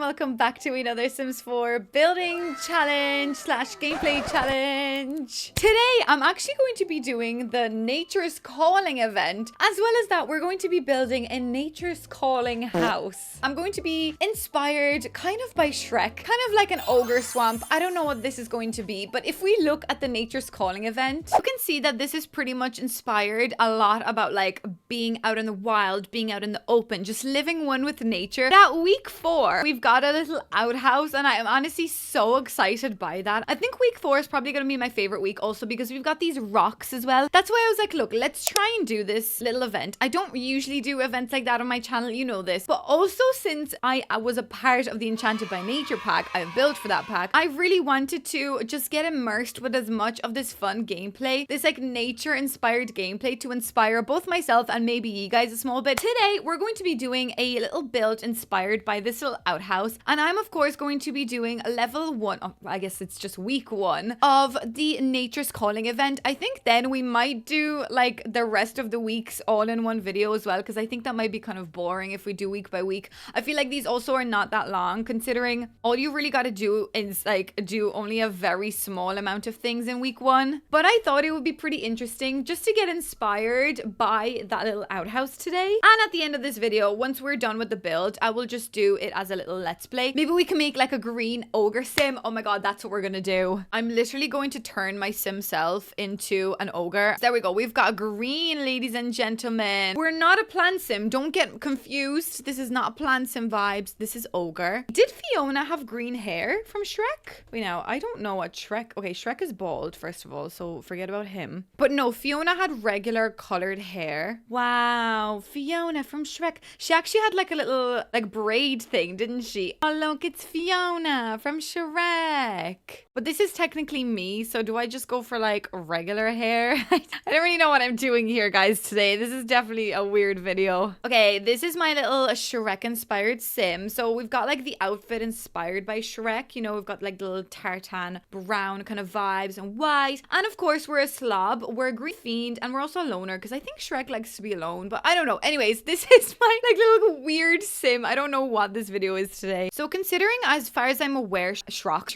welcome back to another Sims 4 building challenge slash gameplay challenge. Today, I'm actually going to be doing the Nature's Calling event. As well as that, we're going to be building a Nature's Calling house. I'm going to be inspired kind of by Shrek, kind of like an ogre swamp. I don't know what this is going to be, but if we look at the Nature's Calling event, you can see that this is pretty much inspired a lot about like being out in the wild, being out in the open, just living one with nature. That week 4, we've got a little outhouse and I am honestly so excited by that. I think week 4 is probably going to be my favorite week also because we've got these rocks as well. That's why I was like, look, let's try and do this little event. I don't usually do events like that on my channel, you know this, but also since I was a part of the Enchanted by Nature pack, I've built for that pack, I really wanted to just get immersed with as much of this fun gameplay, this like nature inspired gameplay to inspire both myself and maybe you guys a small bit. Today, we're going to be doing a little build inspired by this little outhouse, and I'm of course going to be doing level 1, I guess it's just week 1 of the Nature's Calling event. I think then we might do like the rest of the weeks all in one video as well, because I think that might be kind of boring if we do week by week. I feel like these also are not that long, considering all you really got to do is like do only a very small amount of things in week 1. But I thought it would be pretty interesting just to get inspired by that little outhouse today. And at the end of this video, once we're done with the build, I will just do it as a little let's play. Maybe we can make like a green ogre sim. Oh my god, that's what we're gonna do. I'm literally going to turn my sim self into an ogre. There we go. We've got green, ladies and gentlemen. We're not a plant sim. Don't get confused. This is not a plant sim vibes. This is ogre. Did Fiona have green hair from Shrek? Wait, now, I don't know what Shrek... Okay, Shrek is bald, first of all, so forget about him. But no, Fiona had regular colored hair. Wow, Fiona from Shrek. She actually had like a little like braid thing, didn't she? Oh, look, it's Fiona from Shrek. But this is technically me, so do I just go for like regular hair? I don't really know what I'm doing here, guys, today. This is definitely a weird video. Okay, this is my little Shrek inspired sim. So we've got like the outfit inspired by Shrek. You know, we've got like the little tartan brown kind of vibes and white. And of course, we're a slob, we're a green fiend, and we're also a loner because I think Shrek likes to be alone, but I don't know. Anyways, this is my like little weird sim. I don't know what this video is today. So considering, as far as I'm aware, Shrek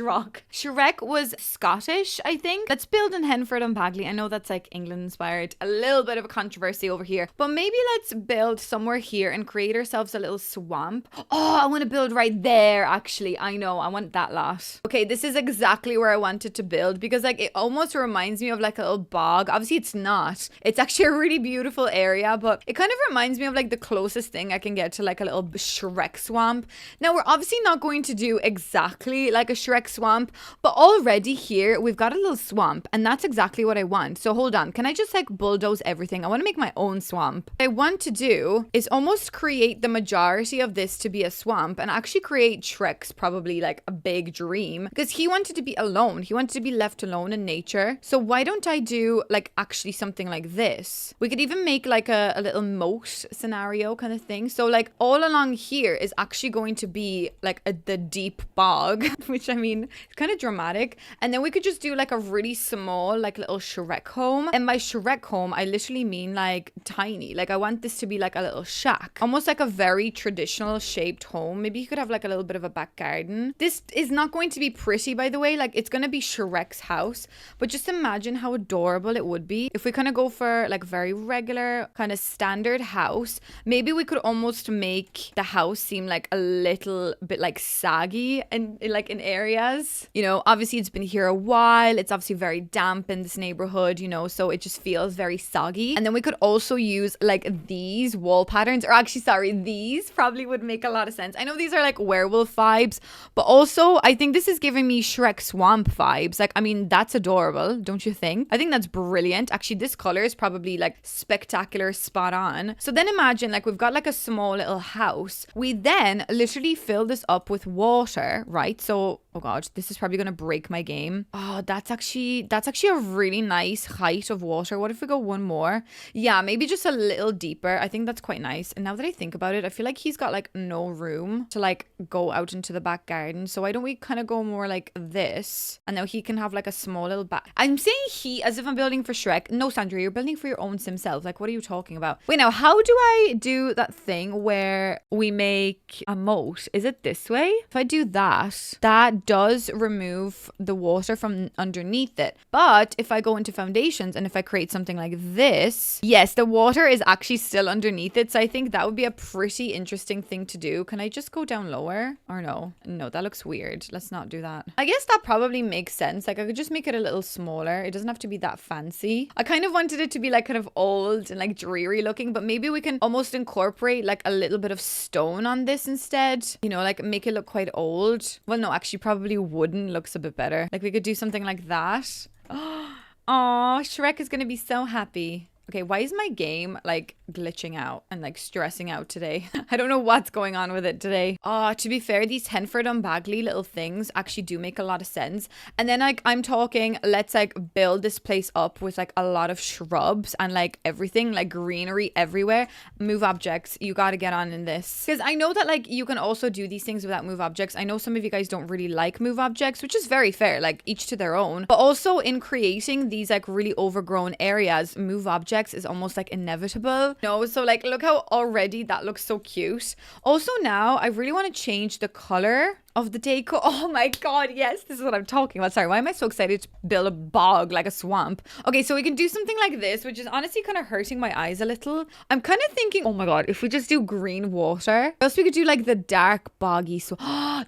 was Scottish, I think. Let's build in Henford and Bagley. I know that's like England inspired. A little bit of a controversy over here, but maybe let's build somewhere here and create ourselves a little swamp. Oh, I want to build right there, actually. I know, I want that lot. Okay, this is exactly where I wanted to build because like it almost reminds me of like a little bog. Obviously it's not. It's actually a really beautiful area, but it kind of reminds me of like the closest thing I can get to like a little Shrek swamp. Now we're obviously not going to do exactly like a Shrek swamp, but already here we've got a little swamp and that's exactly what I want. So hold on, can I just like bulldoze everything? I want to make my own swamp. What I want to do is almost create the majority of this to be a swamp and actually create Shrek's probably like a big dream because he wanted to be alone. He wanted to be left alone in nature. So why don't I do like actually something like this? We could even make like a little moat scenario kind of thing. So like all along here is actually going to be like the deep bog, which I mean, it's kind of dramatic. And then we could just do like a really small like little Shrek home. And by Shrek home, I literally mean like tiny. Like I want this to be like a little shack, almost like a very traditional shaped home. Maybe you could have like a little bit of a back garden. This is not going to be pretty, by the way. Like it's going to be Shrek's house, but just imagine how adorable it would be if we kind of go for like very regular kind of standard house. Maybe we could almost make the house seem like a little bit like saggy and like in areas, you know, obviously it's been here a while. It's obviously very damp in this neighborhood, you know, so it just feels very soggy. And then we could also use like these wall patterns, or actually, sorry, these probably would make a lot of sense. I know these are like werewolf vibes, but also I think this is giving me Shrek swamp vibes. Like, I mean, that's adorable, don't you think? I think that's brilliant. Actually, this color is probably like spectacular, spot on. So then imagine like we've got like a small little house. We then literally fill this up with water, right? So Oh god, this is probably gonna break my game. Oh, that's actually a really nice height of water. What if we go one more? Yeah, maybe just a little deeper. I think that's quite nice. And now that I think about it, I feel like he's got like no room to like go out into the back garden. So why don't we kind of go more like this? And now he can have like a small little back. I'm saying he as if I'm building for Shrek. No, Sandra, you're building for your own sim self. Like, what are you talking about? Wait, now, how do I do that thing where we make a moat? Is it this way? If I do that, that does remove the water from underneath it. But if I go into foundations and if I create something like this, yes, the water is actually still underneath it. So I think that would be a pretty interesting thing to do. Can I just go down lower? Or no? No, that looks weird. Let's not do that. I guess that probably makes sense. Like, I could just make it a little smaller. It doesn't have to be that fancy. I kind of wanted it to be like kind of old and like dreary looking, but maybe we can almost incorporate like a little bit of stone on this instead. You know, like make it look quite old. Well, no, actually probably wooden looks a bit better. Like we could do something like that. Oh, Shrek is going to be so happy. Okay, why is my game like glitching out and like stressing out today? I don't know what's going on with it today. To be fair, these Henford and Bagley little things actually do make a lot of sense. And then like I'm talking, let's like build this place up with like a lot of shrubs and like everything, like greenery everywhere. Move objects, you got to get on in this. Because I know that like you can also do these things without move objects. I know some of you guys don't really like move objects, which is very fair, like each to their own. But also in creating these like really overgrown areas, move objects is almost like inevitable. No, so like look how already that looks so cute. Also now I really want to change the color of the decor. Oh my god, yes, this is what I'm talking about. Sorry, why am I so excited to build a bog, like a swamp? Okay, so we can do something like this, which is honestly kind of hurting my eyes a little. I'm kind of thinking, oh my god, if we just do green water. Else we could do like the dark boggy. So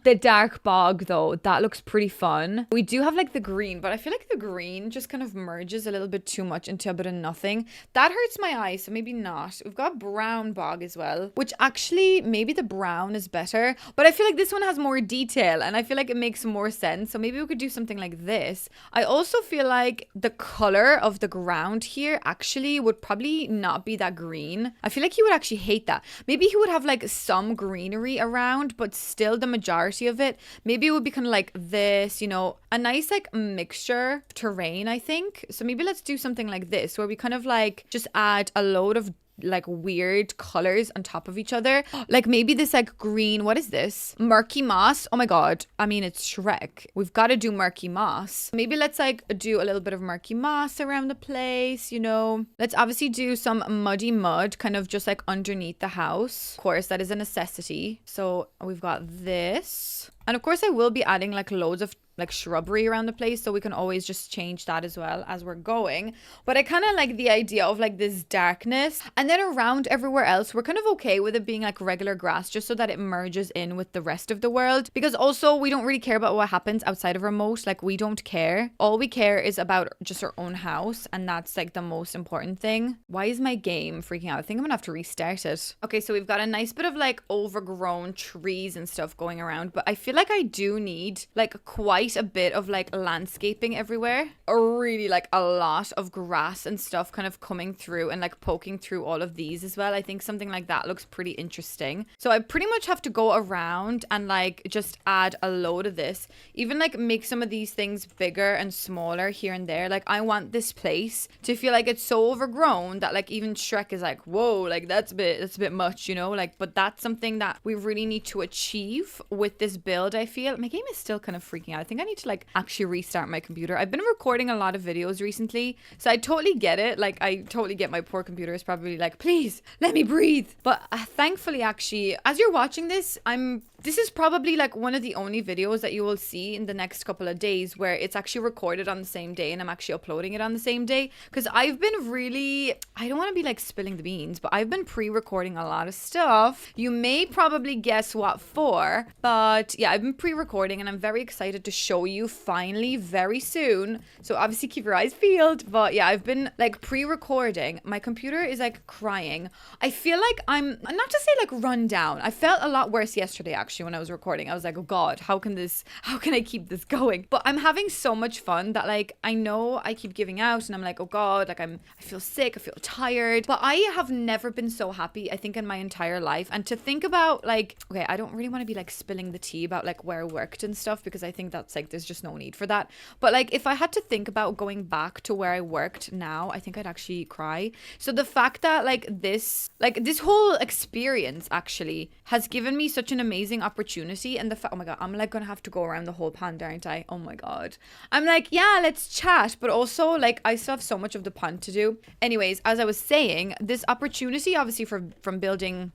the dark bog though, that looks pretty fun. We do have like the green, but I feel like the green just kind of merges a little bit too much into a bit of nothing. That hurts my eyes, so maybe not. We've got brown bog as well, which actually maybe the brown is better, but I feel like this one has more detail and I feel like it makes more sense. So maybe we could do something like this. I also feel like the color of the ground here actually would probably not be that green. I feel like he would actually hate that. Maybe he would have like some greenery around, but still the majority of it, maybe it would be kind of like this, you know, a nice like mixture of terrain, I think. So maybe let's do something like this where we kind of like just add a load of like weird colors on top of each other. Like maybe this like green, what is this? Murky moss. Oh my god. I mean, it's Shrek. We've got to do murky moss. Maybe let's like do a little bit of murky moss around the place, you know. Let's obviously do some muddy mud kind of just like underneath the house. Of course, that is a necessity. So we've got this. And of course I will be adding like loads of like shrubbery around the place, so we can always just change that as well as we're going. But I kind of like the idea of like this darkness, and then around everywhere else we're kind of okay with it being like regular grass, just so that it merges in with the rest of the world. Because also we don't really care about what happens outside of our moat. Like we don't care. All we care is about just our own house, and that's like the most important thing. Why is my game freaking out? I think I'm gonna have to restart it. Okay, so we've got a nice bit of like overgrown trees and stuff going around, but I feel like I do need like quite a bit of like landscaping everywhere, or really like a lot of grass and stuff kind of coming through and like poking through all of these as well. I think something like that looks pretty interesting. So I pretty much have to go around and like just add a load of this, even like make some of these things bigger and smaller here and there. Like I want this place to feel like it's so overgrown that like even Shrek is like, whoa, like that's a bit much, you know. Like, but that's something that we really need to achieve with this build. I feel my game is still kind of freaking out. I think I need to like actually restart my computer. I've been recording a lot of videos recently, so I totally get it. Like I totally get my poor computer is probably like, please let me breathe. But thankfully, actually, as you're watching this, this is probably like one of the only videos that you will see in the next couple of days where it's actually recorded on the same day and I'm actually uploading it on the same day. Because I've been really, I don't want to be like spilling the beans, but I've been pre-recording a lot of stuff. You may probably guess what for, but yeah, I've been pre-recording and I'm very excited to show you finally very soon. So obviously keep your eyes peeled. But yeah, I've been like pre-recording. My computer is like crying. I feel like I'm, not to say like run down. I felt a lot worse yesterday actually. actually when I was recording. I was like, oh God, how can I keep this going? But I'm having so much fun that like, I know I keep giving out and I'm like, oh God, like I feel sick, I feel tired. But I have never been so happy, I think, in my entire life. And to think about like, okay, I don't really want to be like spilling the tea about like where I worked and stuff, because I think that's like, there's just no need for that. But like, if I had to think about going back to where I worked now, I think I'd actually cry. So the fact that like this whole experience actually has given me such an amazing opportunity, and the fact, oh my God, I'm like gonna have to go around the whole pond, aren't I? Oh my God. I'm like, yeah, let's chat, but also like I still have so much of the pond to do. Anyways, as I was saying, this opportunity obviously from building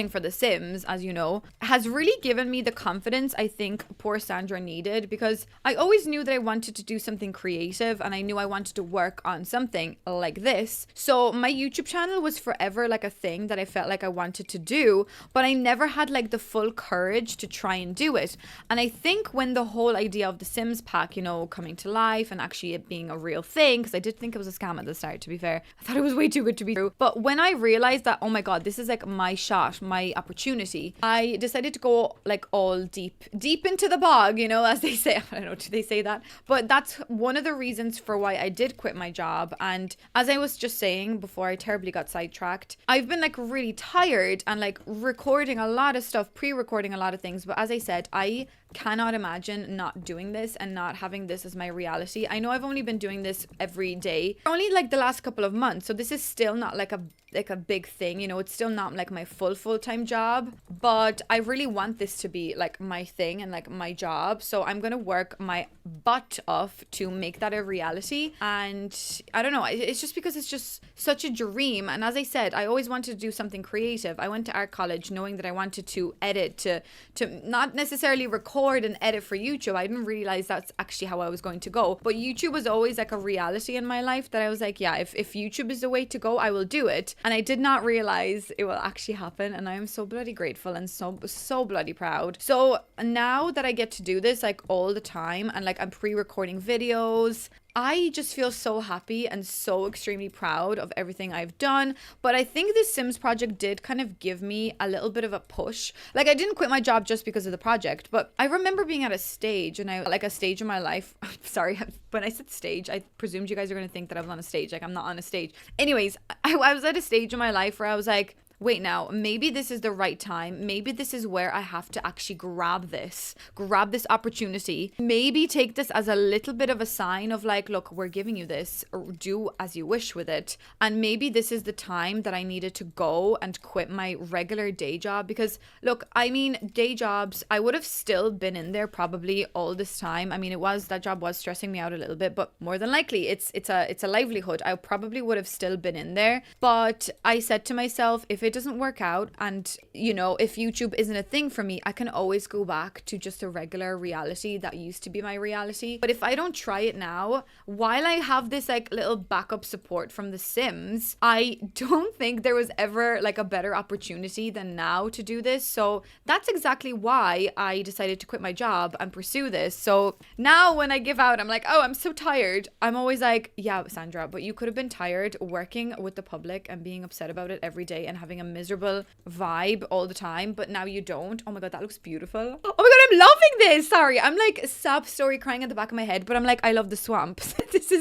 for The Sims, as you know, has really given me the confidence I think poor Sandra needed, because I always knew that I wanted to do something creative and I knew I wanted to work on something like this. So my YouTube channel was forever like a thing that I felt like I wanted to do, but I never had like the full courage to try and do it. And I think when the whole idea of the Sims pack, you know, coming to life and actually it being a real thing, because I did think it was a scam at the start, to be fair. I thought it was way too good to be true. But when I realized that, oh my God, this is like my shot, my opportunity, I decided to go like all deep into the bog, you know, as they say. I don't know, do they say that? But that's one of the reasons for why I did quit my job. And as I was just saying before I terribly got sidetracked, I've been like really tired and like recording a lot of stuff, pre-recording a lot of things. But as I said, I cannot imagine not doing this and not having this as my reality. I know I've only been doing this every day, only like the last couple of months. So this is still not like a big thing, you know, it's still not like my full-time job, but I really want this to be like my thing and like my job. So I'm gonna work my butt off to make that a reality. And I don't know, it's just because it's just such a dream. And as I said, I always wanted to do something creative. I went to art college knowing that I wanted to edit, to not necessarily record and edit for YouTube. I didn't realize that's actually how I was going to go, but YouTube was always like a reality in my life that I was like, yeah, if YouTube is the way to go, I will do it. And I did not realize it will actually happen, and I am so bloody grateful and so bloody proud. So now that I get to do this like all the time, and like I'm pre-recording videos, I just feel so happy and so extremely proud of everything I've done. But I think this Sims project did kind of give me a little bit of a push. Like, I didn't quit my job just because of the project, but I remember being at a stage, and a stage in my life. Sorry, when I said stage, I presumed you guys are going to think that I was on a stage. Like, I'm not on a stage. Anyways, I was at a stage in my life where I was like, wait, now, maybe this is the right time. Maybe this is where I have to actually grab this opportunity. Maybe take this as a little bit of a sign of like, look, we're giving you this, or do as you wish with it. And maybe this is the time that I needed to go and quit my regular day job, because look, I mean, day jobs, I would have still been in there probably all this time. I mean, that job was stressing me out a little bit, but more than likely it's a livelihood. I probably would have still been in there. But I said to myself, if it doesn't work out, and you know, if YouTube isn't a thing for me, I can always go back to just a regular reality that used to be my reality. But if I don't try it now, while I have this like little backup support from The Sims, I don't think there was ever like a better opportunity than now to do this. So that's exactly why I decided to quit my job and pursue this. So now when I give out, I'm like, oh, I'm so tired. I'm always like, yeah, Sandra, but you could have been tired working with the public and being upset about it every day and having a miserable vibe all the time, but now you don't. Oh my God, that looks beautiful. Oh my God, I'm loving this. Sorry, I'm like sap story crying at the back of my head, but I'm like, I love the swamps. This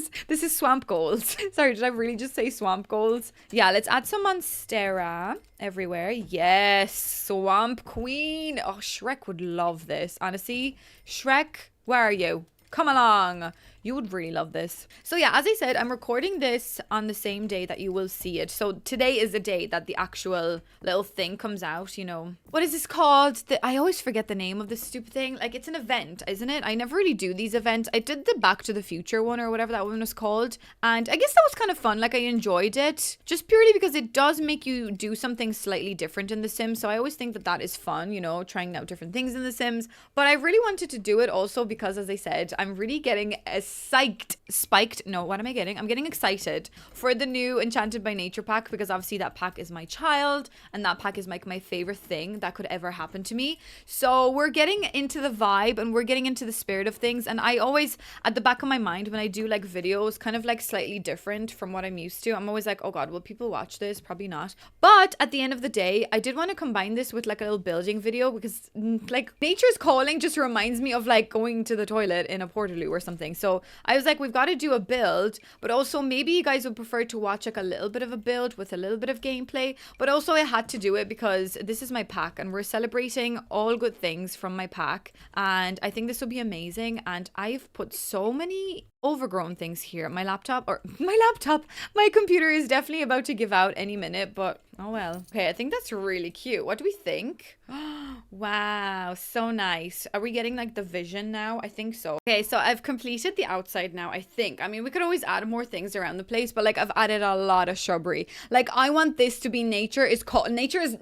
is swamp goals. Sorry, did I really just say swamp goals? Yeah, let's add some monstera everywhere. Yes, swamp queen. Oh, Shrek would love this. Honestly, Shrek, where are you? Come along. You would really love this. So yeah, as I said, I'm recording this on the same day that you will see it. So today is the day that the actual little thing comes out, you know. What is this called? I always forget the name of this stupid thing. Like, it's an event, isn't it? I never really do these events. I did the Back to the Future one, or whatever that one was called. And I guess that was kind of fun. Like, I enjoyed it just purely because it does make you do something slightly different in The Sims. So I always think that is fun, you know, trying out different things in The Sims. But I really wanted to do it also because, as I said, I'm really getting spiked. No, what am I getting? I'm getting excited for the new Enchanted by Nature pack, because obviously that pack is my child and that pack is like my favorite thing that could ever happen to me. So we're getting into the vibe and we're getting into the spirit of things. And I always, at the back of my mind, when I do like videos kind of like slightly different from what I'm used to, I'm always like, oh God, will people watch this? Probably not. But at the end of the day, I did want to combine this with like a little building video, because like nature's calling just reminds me of like going to the toilet in a Portaloo or something. So I was like, we've got to do a build, but also maybe you guys would prefer to watch like a little bit of a build with a little bit of gameplay. But also I had to do it because this is my pack and we're celebrating all good things from my pack, and I think this will be amazing. And I've put so many overgrown things here. My computer is definitely about to give out any minute, but oh well. Okay, I think that's really cute. What do we think? Wow, so nice. Are we getting like the vision now? I think so. Okay, so I've completed the outside now, I think. I mean, we could always add more things around the place, but like I've added a lot of shrubbery. Like I want this to be nature is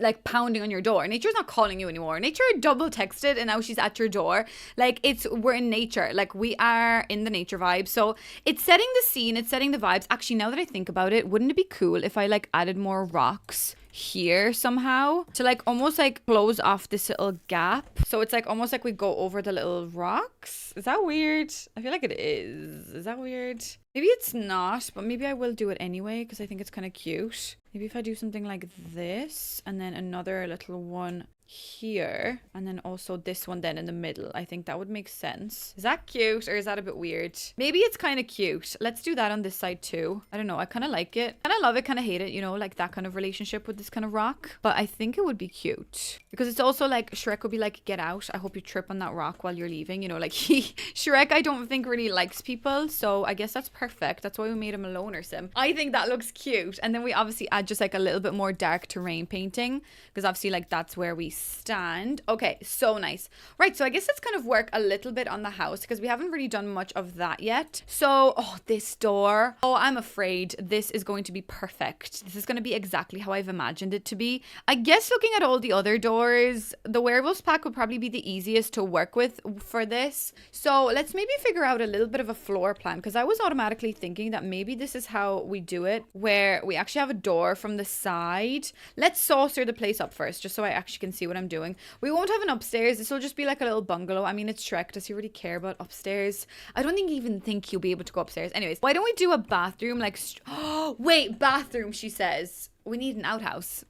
like pounding on your door. Nature's not calling you anymore. Nature double texted and now she's at your door. Like we're in nature. Like we are in the nature vibe. So it's setting the scene, it's setting the vibes. Actually, now that I think about it, wouldn't it be cool if I like added more rocks here somehow to like almost like close off this little gap, so it's like almost like we go over the little rocks? Is that weird? I feel like it is that weird? Maybe it's not, but maybe I will do it anyway because I think it's kind of cute. Maybe if I do something like this and then another little one here and then also this one then in the middle, I think that would make sense. Is that cute or is that a bit weird? Maybe it's kind of cute. Let's do that on this side too. I don't know, I kind of like it, kind of love it, kind of hate it, you know, like that kind of relationship with this kind of rock. But I think it would be cute because it's also like Shrek would be like, get out, I hope you trip on that rock while you're leaving, you know, like Shrek I don't think really likes people, so I guess that's perfect. That's why we made him a loner sim. I think that looks cute. And then we obviously add just like a little bit more dark terrain painting because obviously like that's where we stand. Okay, so nice. Right, so I guess let's kind of work a little bit on the house because we haven't really done much of that yet. So, oh, this door. Oh, I'm afraid this is going to be perfect. This is going to be exactly how I've imagined it to be. I guess looking at all the other doors, the werewolves pack would probably be the easiest to work with for this. So let's maybe figure out a little bit of a floor plan because I was automatically thinking that maybe this is how we do it, where we actually have a door from the side. Let's saucer the place up first just so I actually can see what I'm doing. We won't have an upstairs. This will just be like a little bungalow. I mean, it's Shrek. Does he really care about upstairs? I don't even think he'll be able to go upstairs. Anyways, why don't we do a bathroom? Like, oh, wait, bathroom, she says. We need an outhouse.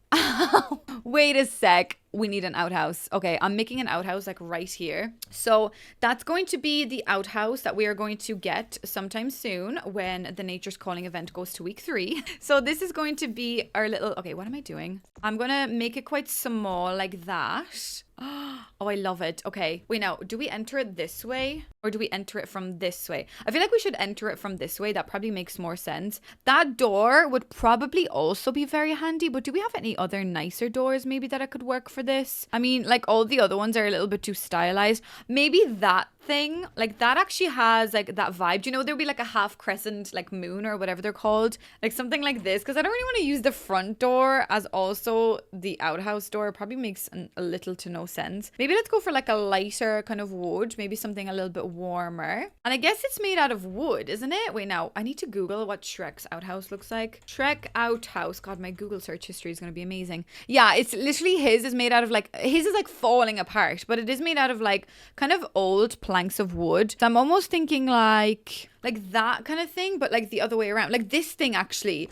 Wait a sec. We need an outhouse. Okay, I'm making an outhouse like right here. So that's going to be the outhouse that we are going to get sometime soon when the Nature's Calling event goes to week 3. So this is going to be our little... Okay, what am I doing? I'm going to make it quite small like that. Oh, I love it. Okay, wait, now, do we enter it this way or do we enter it from this way? I feel like we should enter it from this way. That probably makes more sense. That door would probably also be very handy, but do we have any other nicer doors maybe that I could work for this? I mean, like all the other ones are a little bit too stylized. Maybe that thing, like that actually has like that vibe. Do you know there'll be like a half crescent like moon or whatever they're called, like something like this, because I don't really want to use the front door as also the outhouse door. It probably makes a little to no sense. Maybe let's go for like a lighter kind of wood, maybe something a little bit warmer. And I guess it's made out of wood, isn't it? Wait, now I need to Google what Shrek's outhouse looks like. Shrek outhouse. God, my Google search history is going to be amazing. Yeah, it's literally, his is made out of like, his is like falling apart, but it is made out of like kind of old planks of wood. So I'm almost thinking like that kind of thing, but like the other way around, like this thing actually.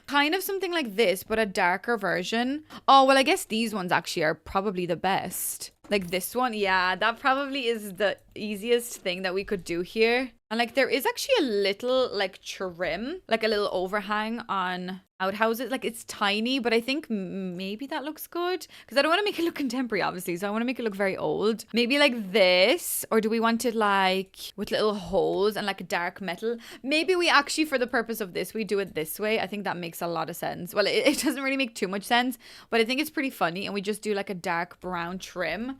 Kind of something like this, but a darker version. Oh, well, I guess these ones actually are probably the best. Like this one, yeah, that probably is the easiest thing that we could do here. And like there is actually a little like trim, like a little overhang on outhouses. Like it's tiny, but I think maybe that looks good because I don't want to make it look contemporary, obviously. So I want to make it look very old. Maybe like this, or do we want it like with little holes and like a dark metal? Maybe we actually, for the purpose of this, we do it this way. I think that makes a lot of sense. Well, it doesn't really make too much sense, but I think it's pretty funny. And we just do like a dark brown trim.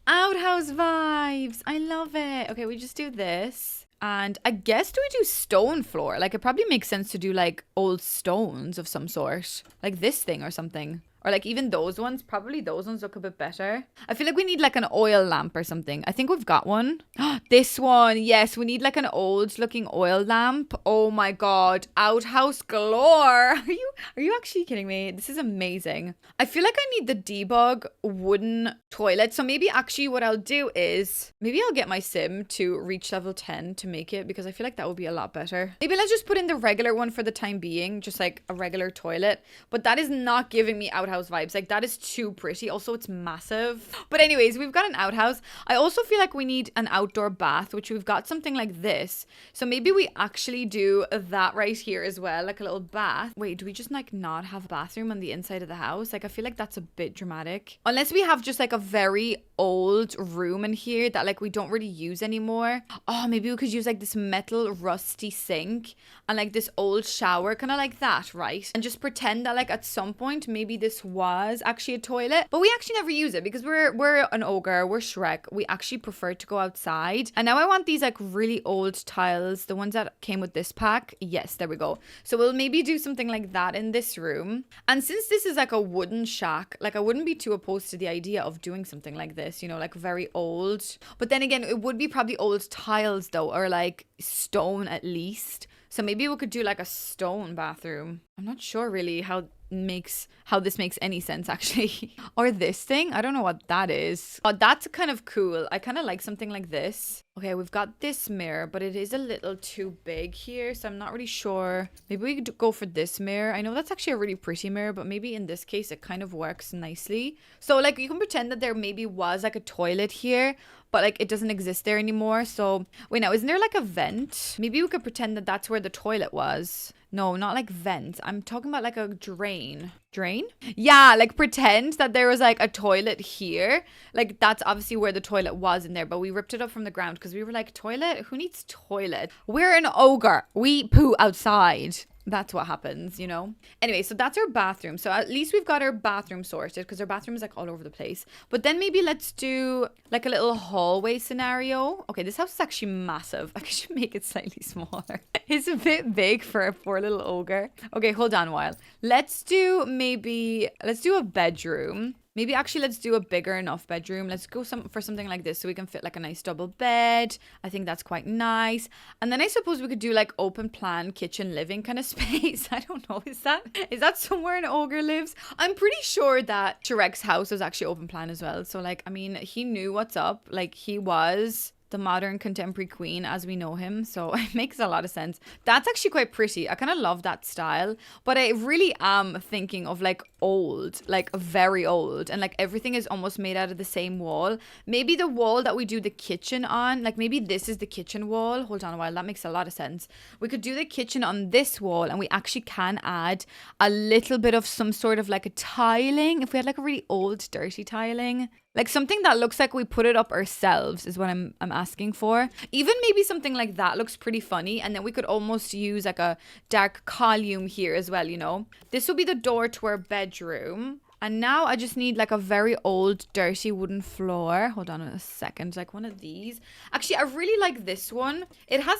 Outhouse vibes. I love it. Okay, we just do this. And I guess, do we do stone floor? Like it probably makes sense to do like old stones of some sort, like this thing or something. Or like even those ones, probably those ones look a bit better. I feel like we need like an oil lamp or something. I think we've got one. This one, yes, we need like an old looking oil lamp. Oh my God, outhouse galore. Are you actually kidding me? This is amazing. I feel like I need the debug wooden toilet. So maybe actually what I'll do is, maybe I'll get my sim to reach level 10 to make it, because I feel like that would be a lot better. Maybe let's just put in the regular one for the time being, just like a regular toilet. But that is not giving me outhouse vibes. Like that is too pretty. Also, it's massive. But anyways, we've got an outhouse. I also feel like we need an outdoor bath, which we've got something like this. So maybe we actually do that right here as well, like a little bath. Wait, do we just like not have a bathroom on the inside of the house? Like I feel like that's a bit dramatic. Unless we have just like a very old room in here that like we don't really use anymore. Oh, maybe we could use like this metal rusty sink and like this old shower, kind of like that, right? And just pretend that like at some point maybe this was actually a toilet, but we actually never use it because we're an ogre, we're Shrek. We actually prefer to go outside. And now I want these like really old tiles, the ones that came with this pack. Yes, there we go. So we'll maybe do something like that in this room. And since this is like a wooden shack, like I wouldn't be too opposed to the idea of doing something like this, you know, like very old. But then again, it would be probably old tiles though, or like stone at least. So maybe we could do like a stone bathroom. I'm not sure really how this makes any sense actually. Or this thing, I don't know what that is. Oh, that's kind of cool. I kind of like something like this. Okay, we've got this mirror, but it is a little too big here, so I'm not really sure. Maybe we could go for this mirror. I know that's actually a really pretty mirror, but maybe in this case it kind of works nicely. So like you can pretend that there maybe was like a toilet here, but like it doesn't exist there anymore. So wait, now isn't there like a vent? Maybe we could pretend that that's where the toilet was. No, not like vent. I'm talking about like a drain. Drain? Yeah, like pretend that there was like a toilet here. Like that's obviously where the toilet was in there, but we ripped it up from the ground because we were like, toilet? Who needs toilet? We're an ogre. We poo outside. That's what happens, you know? Anyway, so that's our bathroom. So at least we've got our bathroom sorted because our bathroom is like all over the place. But then maybe let's do like a little hallway scenario. Okay, this house is actually massive. I should make it slightly smaller. It's a bit big for a poor little ogre. Okay, hold on a while. Let's do a bedroom. Maybe actually let's do a bigger enough bedroom. Let's go for something like this so we can fit like a nice double bed. I think that's quite nice. And then I suppose we could do like open plan kitchen living kind of space. I don't know. Is that somewhere an ogre lives? I'm pretty sure that Shrek's house was actually open plan as well. So like, I mean, he knew what's up. Like he was the modern contemporary queen as we know him, so it makes a lot of sense. That's actually quite pretty. I kind of love that style, but I really am thinking of like old, like very old, and like everything is almost made out of the same wall. Maybe the wall that we do the kitchen on, like maybe this is the kitchen wall. Hold on a while, that makes a lot of sense. We could do the kitchen on this wall, and we actually can add a little bit of some sort of like a tiling. If we had like a really old dirty tiling, like something that looks like we put it up ourselves is what I'm asking for. Even maybe something like that looks pretty funny. And then we could almost use like a dark column here as well, you know. This will be the door to our bedroom. And now I just need like a very old dirty wooden floor. Hold on a second, like one of these. Actually, I really like this one. It has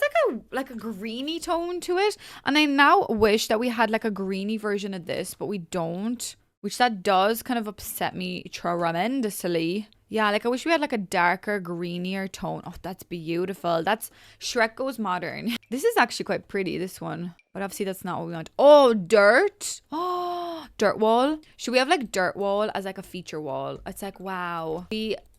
like a greeny tone to it. And I now wish that we had like a greeny version of this, but we don't. Which that does kind of upset me tremendously. Yeah, like I wish we had like a darker, greenier tone. Oh, that's beautiful. That's Shrek Goes Modern. This is actually quite pretty, this one. But obviously that's not what we want. Oh, dirt. Oh, dirt wall. Should we have like dirt wall as like a feature wall? It's like, wow.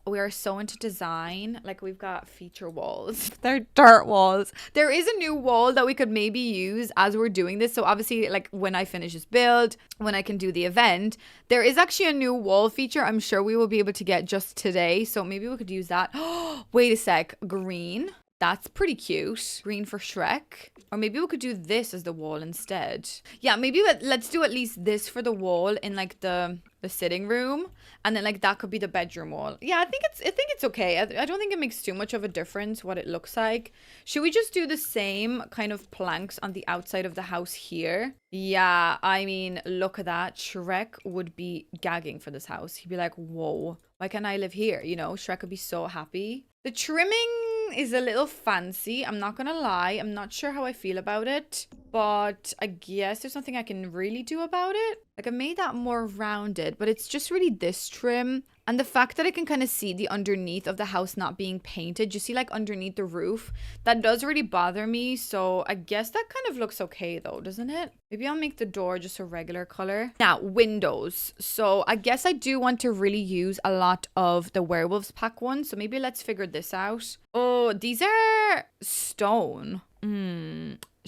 We are so into design. Like we've got feature walls. They're dirt walls. There is a new wall that we could maybe use as we're doing this. So obviously like when I finish this build, when I can do the event, there is actually a new wall feature I'm sure we will be able to get just today. So maybe we could use that. Oh, wait a sec. Green. That's pretty cute. Green for Shrek. Or maybe we could do this as the wall instead. Yeah, maybe let's do at least this for the wall in like the sitting room. And then like that could be the bedroom wall. Yeah, I think it's okay. I don't think it makes too much of a difference what it looks like. Should we just do the same kind of planks on the outside of the house here? Yeah, I mean, look at that. Shrek would be gagging for this house. He'd be like, whoa, why can't I live here? You know, Shrek would be so happy. The trimming is a little fancy. I'm not gonna lie. I'm not sure how I feel about it, but I guess there's nothing I can really do about it. Like, I made that more rounded, but it's just really this trim. And the fact that I can kind of see the underneath of the house not being painted, you see like underneath the roof, that does really bother me. So I guess that kind of looks okay though, doesn't it? Maybe I'll make the door just a regular color. Now, windows. So I guess I do want to really use a lot of the werewolves pack ones. So maybe let's figure this out. Oh, these are stone.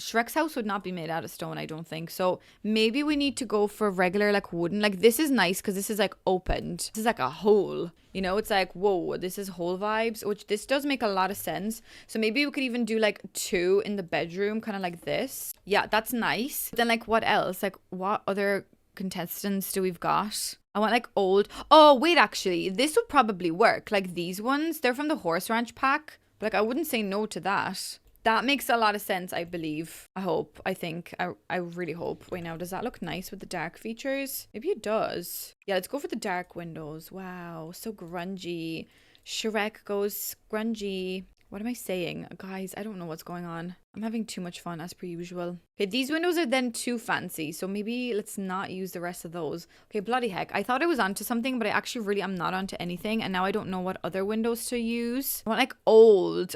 Shrek's house would not be made out of stone, I don't think. So maybe we need to go for regular like wooden. Like this is nice because this is like opened. This is like a hole. You know, it's like, whoa, this is hole vibes, which this does make a lot of sense. So maybe we could even do like 2 in the bedroom, kind of like this. Yeah, that's nice. Then like what else? Like what other contestants do we've got? I want like old. Oh, wait, actually, this would probably work. Like these ones, they're from the Horse Ranch pack. But like I wouldn't say no to that. That makes a lot of sense, I believe. I hope. I think. I really hope. Wait, now, does that look nice with the dark features? Maybe it does. Yeah, let's go for the dark windows. Wow, so grungy. Shrek goes grungy. What am I saying? Guys, I don't know what's going on. I'm having too much fun as per usual. Okay, these windows are then too fancy. So maybe let's not use the rest of those. Okay, bloody heck. I thought I was onto something, but I actually really am not onto anything. And now I don't know what other windows to use. I want like old,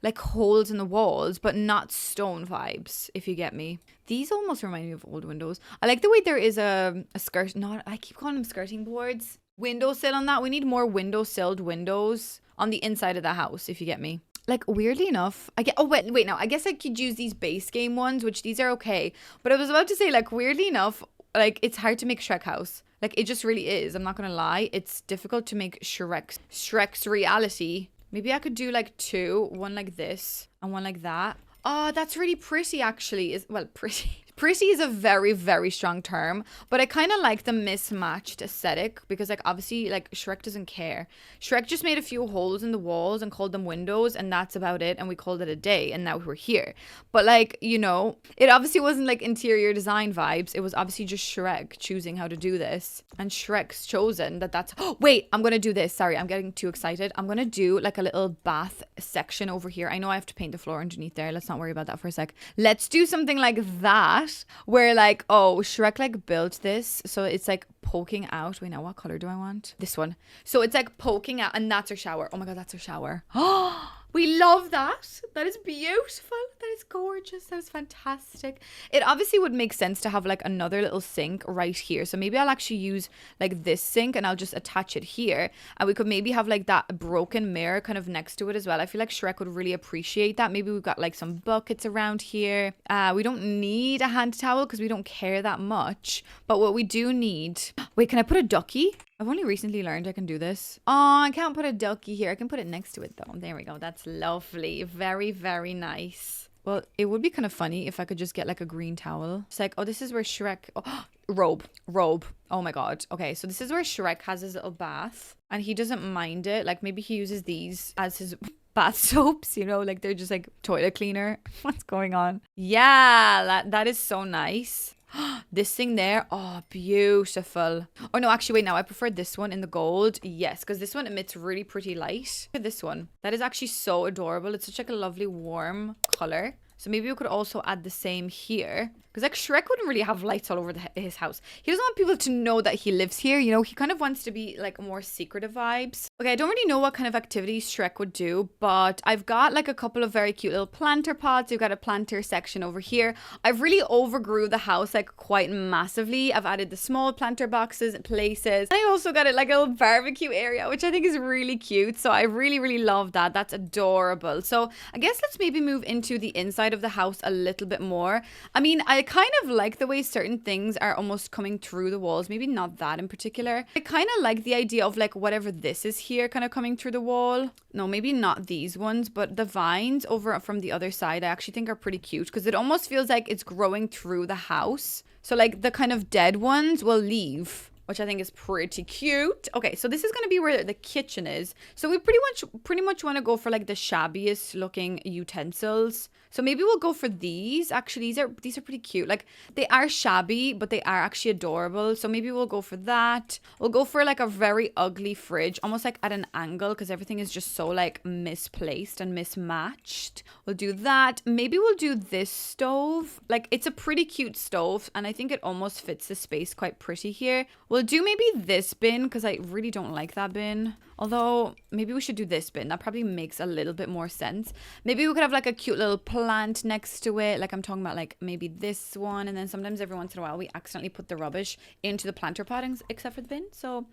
like holes in the walls, but not stone vibes, if you get me. These almost remind me of old windows. I like the way there is a skirt, I keep calling them skirting boards. Windowsill on that. We need more windowsilled windows on the inside of the house, if you get me. Like, weirdly enough, wait, no, I guess I could use these base game ones, which these are okay. But I was about to say, like, weirdly enough, like, it's hard to make Shrek house. Like, it just really is. I'm not gonna lie. It's difficult to make Shrek's reality. Maybe I could do like 2, one like this and one like that. Oh, that's really pretty actually. Pretty. Pretty is a very, very strong term, but I kind of like the mismatched aesthetic because like obviously like Shrek doesn't care. Shrek just made a few holes in the walls and called them windows and that's about it. And we called it a day and now we're here. But like, you know, it obviously wasn't like interior design vibes. It was obviously just Shrek choosing how to do this and Shrek's chosen that's, oh, wait, I'm going to do this. Sorry, I'm getting too excited. I'm going to do like a little bath section over here. I know I have to paint the floor underneath there. Let's not worry about that for a sec. Let's do something like that. Where like, oh, Shrek like built this so it's like poking out. Wait, now what color do I want? This one. So it's like poking out and that's our shower. Oh my god, that's our shower. Oh, we love that. That is beautiful. That is gorgeous. That is fantastic. It obviously would make sense to have like another little sink right here. So maybe I'll actually use like this sink and I'll just attach it here. And we could maybe have like that broken mirror kind of next to it as well. I feel like Shrek would really appreciate that. Maybe we've got like some buckets around here. We don't need a hand towel because we don't care that much. But what we do need... Wait, can I put a ducky? I've only recently learned I can do this. Oh, I can't put a ducky here. I can put it next to it though. There we go. That's lovely. Very, very nice. Well, it would be kind of funny if I could just get like a green towel. It's like, oh, this is where Shrek... Oh, robe. Oh my god. Okay, so this is where Shrek has his little bath. And he doesn't mind it. Like maybe he uses these as his... bath soaps, you know, like they're just like toilet cleaner. What's going on? Yeah, that is so nice. This thing there, oh, beautiful. Oh no, actually, wait, now I prefer this one in the gold. Yes, because this one emits really pretty light. Look at this one. That is actually so adorable. It's such like a lovely warm color. So maybe we could also add the same here. Because like Shrek wouldn't really have lights all over his house. He doesn't want people to know that he lives here. You know, he kind of wants to be like more secretive vibes. Okay, I don't really know what kind of activities Shrek would do. But I've got like a couple of very cute little planter pots. We've got a planter section over here. I've really overgrew the house like quite massively. I've added the small planter boxes, places. I also got it like a little barbecue area, which I think is really cute. So I really, really love that. That's adorable. So I guess let's maybe move into the inside of the house a little bit more. I mean, I kind of like the way certain things are almost coming through the walls. Maybe not that in particular. I kind of like the idea of like whatever this is here kind of coming through the wall. No, maybe not these ones, but the vines over from the other side I actually think are pretty cute because it almost feels like it's growing through the house. So like the kind of dead ones will leave, which I think is pretty cute. Okay, so this is going to be where the kitchen is. So we pretty much want to go for like the shabbiest looking utensils. So maybe we'll go for these. Actually, these are pretty cute. Like, they are shabby, but they are actually adorable. So maybe we'll go for that. We'll go for like a very ugly fridge, almost like at an angle, because everything is just so like misplaced and mismatched. We'll do that. Maybe we'll do this stove. Like, it's a pretty cute stove, and I think it almost fits the space quite pretty here. We'll do maybe this bin, because I really don't like that bin. Although, maybe we should do this bin. That probably makes a little bit more sense. Maybe we could have like a cute little plant next to it. Like, I'm talking about like maybe this one. And then sometimes every once in a while, we accidentally put the rubbish into the planter pot except for the bin. So,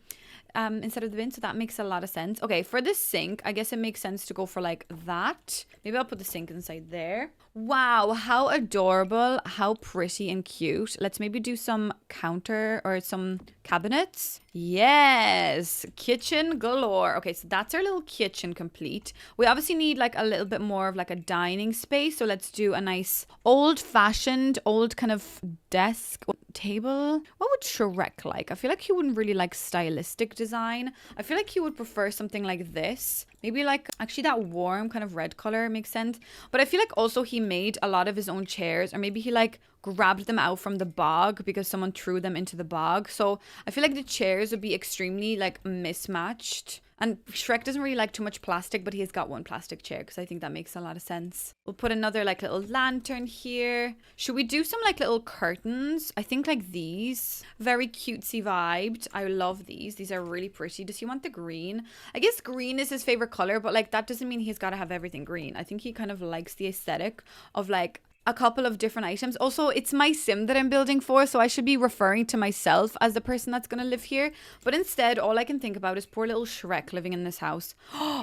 instead of the bin. So that makes a lot of sense. Okay, for the sink, I guess it makes sense to go for like that. Maybe I'll put the sink inside there. Wow, how adorable. How pretty and cute. Let's maybe do some counter or some cabinets. Yes, kitchen galore. Okay, so that's our little kitchen complete. We obviously need like a little bit more of like a dining space. So let's do a nice old-fashioned, old kind of desk table. What would Shrek like? I feel like he wouldn't really like stylistic design. I feel like he would prefer something like this. Maybe like actually that warm kind of red color makes sense. But I feel like also he made a lot of his own chairs, or maybe he like grabbed them out from the bog because someone threw them into the bog. So I feel like the chairs would be extremely like mismatched. And Shrek doesn't really like too much plastic, but he has got one plastic chair because I think that makes a lot of sense. We'll put another like little lantern here. Should we do some like little curtains? I think like these. Very cutesy vibed. I love these. These are really pretty. Does he want the green? I guess green is his favorite color, but like that doesn't mean he's got to have everything green. I think he kind of likes the aesthetic of like a couple of different items. Also, it's my sim that I'm building for, so I should be referring to myself as the person that's gonna live here. But instead, all I can think about is poor little Shrek living in this house.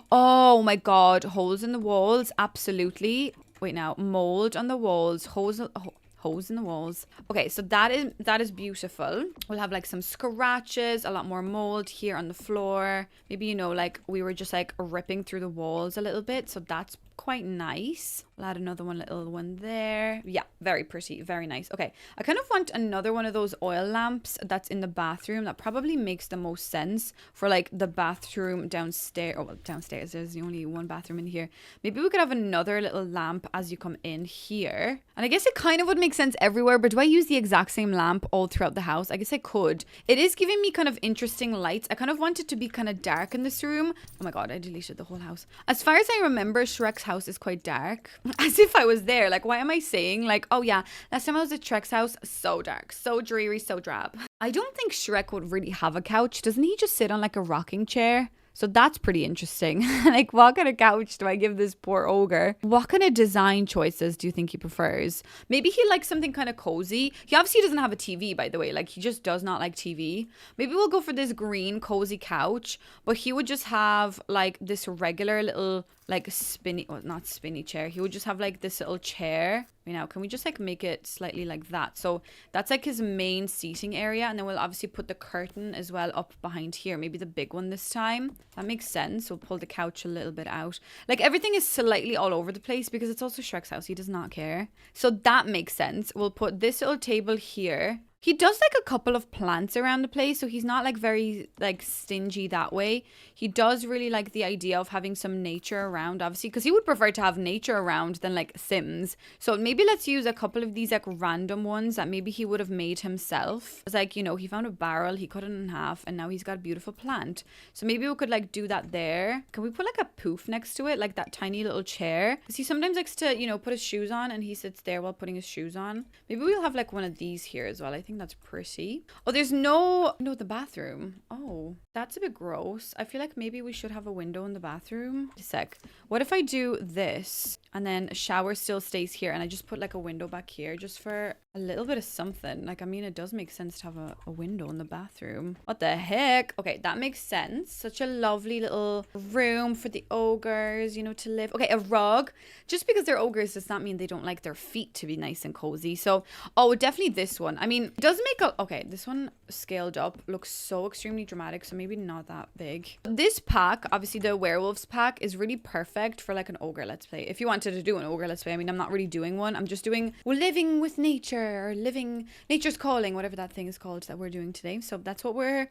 Oh my god, holes in the walls, absolutely. Wait now, mold on the walls, holes in the walls. Okay, so that is beautiful. We'll have like some scratches, a lot more mold here on the floor. Maybe, you know, like we were just like ripping through the walls a little bit, so that's quite nice. We'll add another little one there. Yeah, very pretty, very nice. Okay, I kind of want another one of those oil lamps that's in the bathroom. That probably makes the most sense for like the bathroom downstairs. Oh, well, downstairs, there's only one bathroom in here. Maybe we could have another little lamp as you come in here. And I guess it kind of would make sense everywhere, but do I use the exact same lamp all throughout the house? I guess I could. It is giving me kind of interesting lights. I kind of want it to be kind of dark in this room. Oh my god, I deleted the whole house. As far as I remember, Shrek's house is quite dark. As if I was there. Like, why am I saying like, oh yeah, last time I was at Shrek's house, so dark, so dreary, so drab. I don't think Shrek would really have a couch. Doesn't he just sit on like a rocking chair? So that's pretty interesting. Like, what kind of couch do I give this poor ogre? What kind of design choices do you think he prefers? Maybe he likes something kind of cozy. He obviously doesn't have a TV, by the way. Like, he just does not like TV. Maybe we'll go for this green cozy couch, but he would just have like this regular little like spinny, well, not spinny chair. He would just have like this little chair. You know, can we just like make it slightly like that? So that's like his main seating area. And then we'll obviously put the curtain as well up behind here. Maybe the big one this time. That makes sense. We'll pull the couch a little bit out. Like, everything is slightly all over the place because it's also Shrek's house. He does not care. So that makes sense. We'll put this little table here. He does like a couple of plants around the place, so he's not like very like stingy that way. He does really like the idea of having some nature around, obviously, because he would prefer to have nature around than like Sims. So maybe let's use a couple of these like random ones that maybe he would have made himself. It's like, you know, he found a barrel, he cut it in half, and now he's got a beautiful plant. So maybe we could like do that there. Can we put like a poof next to it, like that tiny little chair? Because he sometimes likes to, you know, put his shoes on and he sits there while putting his shoes on. Maybe we'll have like one of these here as well. I think that's pretty. Oh, there's no the bathroom. Oh, that's a bit gross. I feel like maybe we should have a window in the bathroom. A sec. What if I do this and then a shower still stays here and I just put like a window back here just for a little bit of something? Like, I mean, it does make sense to have a window in the bathroom. What the heck? Okay, that makes sense. Such a lovely little room for the ogres, you know, to live. Okay, a rug. Just because they're ogres does not mean they don't like their feet to be nice and cozy. So, oh, definitely this one. I mean, It does make a, okay, this one scaled up looks so extremely dramatic, so maybe not that big. This pack, obviously the werewolves pack, is really perfect for like an ogre let's play. If you wanted to do an ogre let's play, I mean, I'm not really doing one. I'm just doing, we're living with nature, or living, nature's calling, whatever that thing is called that we're doing today. So that's what we're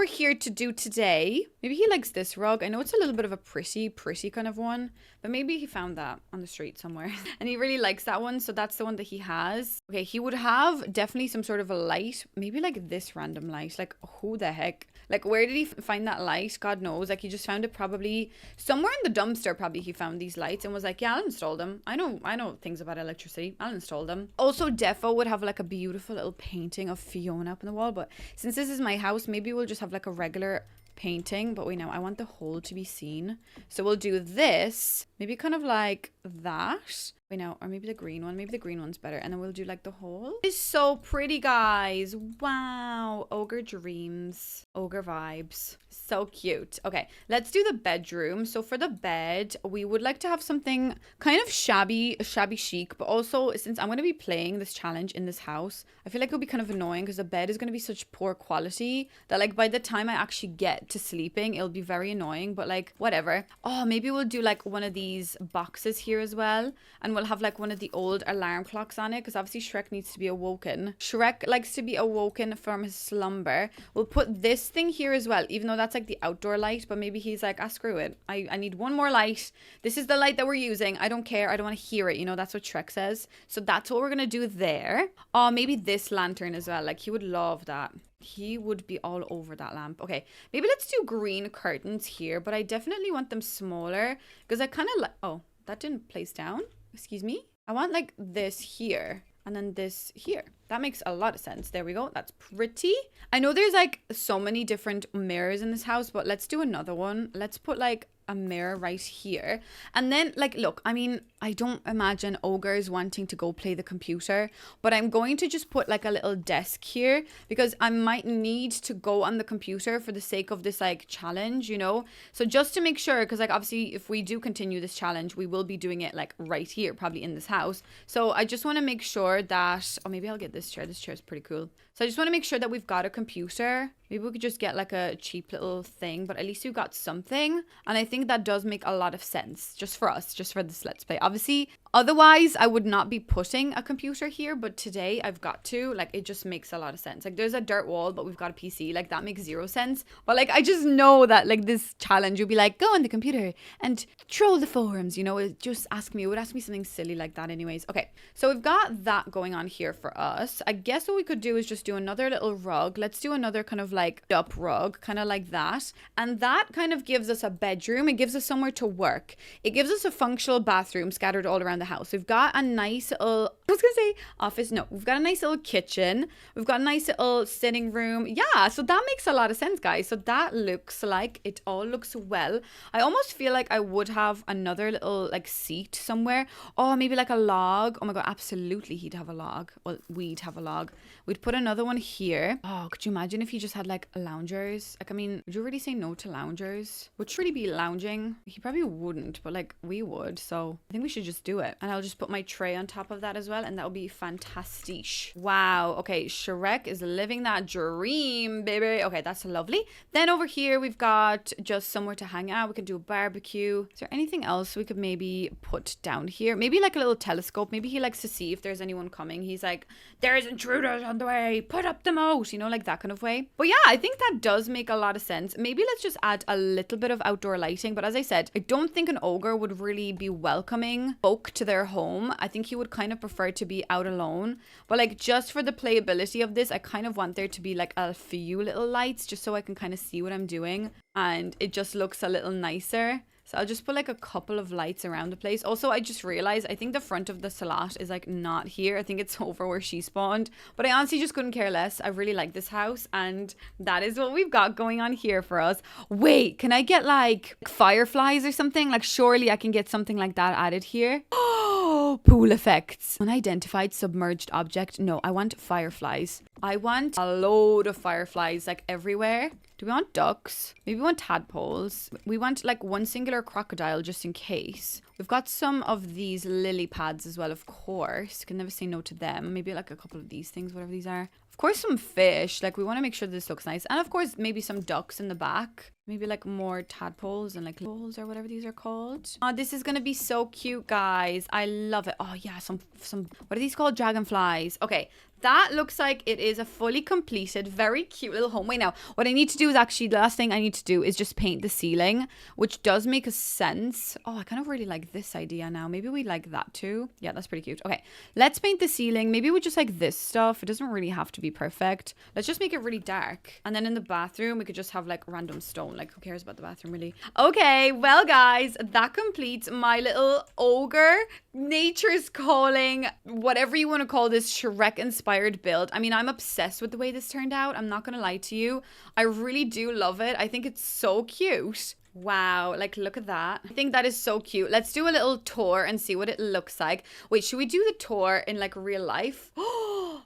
here to do today. Maybe he likes this rug. I know it's a little bit of a pretty kind of one, but maybe he found that on the street somewhere and he really likes that one, so that's the one that he has. Okay, he would have definitely some sort of a light, maybe like this random light. Like, who the heck, like, where did he find that light? God knows. Like, he just found it probably somewhere in the dumpster. Probably he found these lights and was like, yeah, I'll install them. I know things about electricity, I'll install them. Also, defo would have like a beautiful little painting of Fiona up on the wall, but since this is my house, maybe we'll just have like a regular painting. But wait, now I want the hole to be seen, so we'll do this, maybe kind of like that. Wait, now, or maybe the green one. Maybe the green one's better. And then we'll do like the hole. It's so pretty, guys. Wow. Ogre dreams. Ogre vibes. So cute. Okay, let's do the bedroom. So for the bed, we would like to have something kind of shabby chic, but also since I'm going to be playing this challenge in this house, I feel like it'll be kind of annoying because the bed is going to be such poor quality that like by the time I actually get to sleeping, it'll be very annoying, but like whatever. Oh, maybe we'll do like one of these boxes here as well. And we'll have like one of the old alarm clocks on it because obviously Shrek needs to be awoken. Shrek likes to be awoken from his slumber. We'll put this thing here as well, even though that's like the outdoor light, but maybe he's like, ah, screw it. I need one more light. This is the light that we're using. I don't care. I don't want to hear it. You know, that's what Shrek says. So that's what we're going to do there. Oh, maybe this lantern as well. Like, he would love that. He would be all over that lamp. Okay, maybe let's do green curtains here, but I definitely want them smaller because I kind of like, oh, that didn't place down. Excuse me. I want like this here and then this here. That makes a lot of sense. There we go. That's pretty. I know there's like so many different mirrors in this house, but let's do another one. Let's put like a mirror right here. And then like, look, I mean, I don't imagine ogres wanting to go play the computer, but I'm going to just put like a little desk here because I might need to go on the computer for the sake of this like challenge, you know? So just to make sure, because like obviously if we do continue this challenge, we will be doing it like right here, probably in this house. So I just want to make sure that, oh, maybe I'll get this chair. This chair is pretty cool. So I just want to make sure that we've got a computer. Maybe we could just get like a cheap little thing, but at least we've got something. And I think that does make a lot of sense just for us, just for this Let's Play. Obviously, otherwise I would not be putting a computer here, but today I've got to. Like, it just makes a lot of sense. Like, there's a dirt wall, but we've got a PC. Like, that makes zero sense. But like, I just know that like this challenge, you'll be like, go on the computer and troll the forums, you know? It would ask me something silly like that anyways. Okay, so we've got that going on here for us. I guess what we could do is just do another little rug. Let's do another kind of like up rug, kind of like that. And that kind of gives us a bedroom. It gives us somewhere to work. It gives us a functional bathroom scattered all around the house. We've got a nice little, I was gonna say office. No, we've got a nice little kitchen. We've got a nice little sitting room. Yeah, so that makes a lot of sense, guys. So that looks like it all looks well. I almost feel like I would have another little like seat somewhere. Oh, maybe like a log. Oh my God, absolutely he'd have a log. Well, we'd have a log. We'd put another one here. Oh, could you imagine if he just had like loungers? Like, I mean, would you really say no to loungers? Would Shreddy be lounging? He probably wouldn't, but like we would. So I think we should just do it. And I'll just put my tray on top of that as well. And that'll be fantastic. Wow. Okay. Shrek is living that dream, baby. Okay. That's lovely. Then over here, we've got just somewhere to hang out. We can do a barbecue. Is there anything else we could maybe put down here? Maybe like a little telescope. Maybe he likes to see if there's anyone coming. He's like, there's intruders on the way. Put up the moat, you know, like that kind of way. But yeah, I think that does make a lot of sense. Maybe let's just add a little bit of outdoor lighting. But as I said, I don't think an ogre would really be welcoming folk to their home. I think he would kind of prefer to be out alone. But like, just for the playability of this, I kind of want there to be like a few little lights just so I can kind of see what I'm doing. And it just looks a little nicer. So I'll just put like a couple of lights around the place. Also, I just realized I think the front of the salat is like not here. I think it's over where she spawned. But I honestly just couldn't care less. I really like this house. And that is what we've got going on here for us. Wait, can I get like fireflies or something? Like, surely I can get something like that added here. Oh, pool effects. Unidentified submerged object. No, I want fireflies. I want a load of fireflies like everywhere. Do we want ducks? Maybe we want tadpoles. We want like one singular crocodile just in case. We've got some of these lily pads as well, of course. Can never say no to them. Maybe like a couple of these things, whatever these are. Of course, some fish. Like, we want to make sure this looks nice. And of course, maybe some ducks in the back. Maybe like more tadpoles and like poles or whatever these are called. Oh, this is gonna be so cute, guys. I love it. Oh yeah, some what are these called? Dragonflies. Okay, that looks like it is a fully completed, very cute little home. Wait, now, what I need to do is actually, the last thing I need to do is just paint the ceiling, which does make a sense. Oh, I kind of really like this idea now. Maybe we like that too. Yeah, that's pretty cute. Okay, let's paint the ceiling. Maybe we just like this stuff. It doesn't really have to be perfect. Let's just make it really dark. And then in the bathroom, we could just have like random stone. Like, who cares about the bathroom, really? Okay, well, guys, that completes my little ogre, nature's calling, whatever you want to call this, Shrek-inspired build. I mean, I'm obsessed with the way this turned out. I'm not going to lie to you. I really do love it. I think it's so cute. Wow, like, look at that. I think that is so cute. Let's do a little tour and see what it looks like. Wait, should we do the tour in like real life?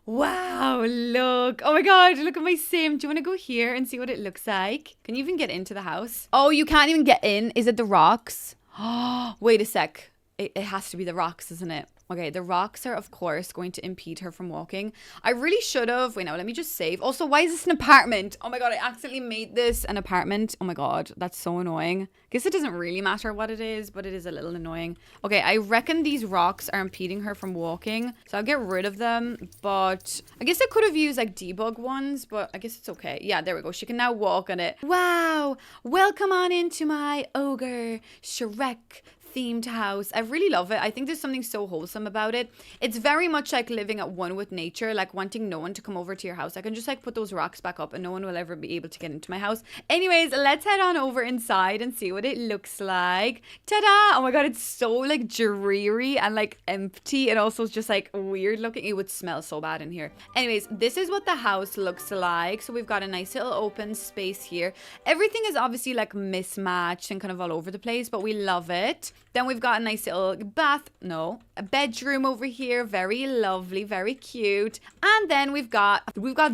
Wow, look. Oh my god, look at my sim. Do you want to go here and see what it looks like? Can you even get into the house? Oh, you can't even get in. Is it the rocks? Oh, wait a sec. It has to be the rocks, isn't it? Okay, the rocks are, of course, going to impede her from walking. I really should have. Wait, now, let me just save. Also, why is this an apartment? Oh my god, I accidentally made this an apartment. Oh my god, that's so annoying. Guess it doesn't really matter what it is, but it is a little annoying. Okay, I reckon these rocks are impeding her from walking, so I'll get rid of them. But I guess I could have used, like, debug ones, but I guess it's okay. Yeah, there we go. She can now walk on it. Wow, welcome on into my ogre Shrek themed house. I really love it. I think there's something so wholesome about it. It's very much like living at one with nature, like wanting no one to come over to your house. I can just like put those rocks back up and no one will ever be able to get into my house. Anyways, let's head on over inside and see what it looks like. Ta-da! Oh my god, it's so like dreary and like empty and also just like weird looking. It would smell so bad in here. Anyways, this is what the house looks like. So we've got a nice little open space here. Everything is obviously like mismatched and kind of all over the place, but we love it. Then we've got a nice little a bedroom over here. Very lovely, very cute. And then we've got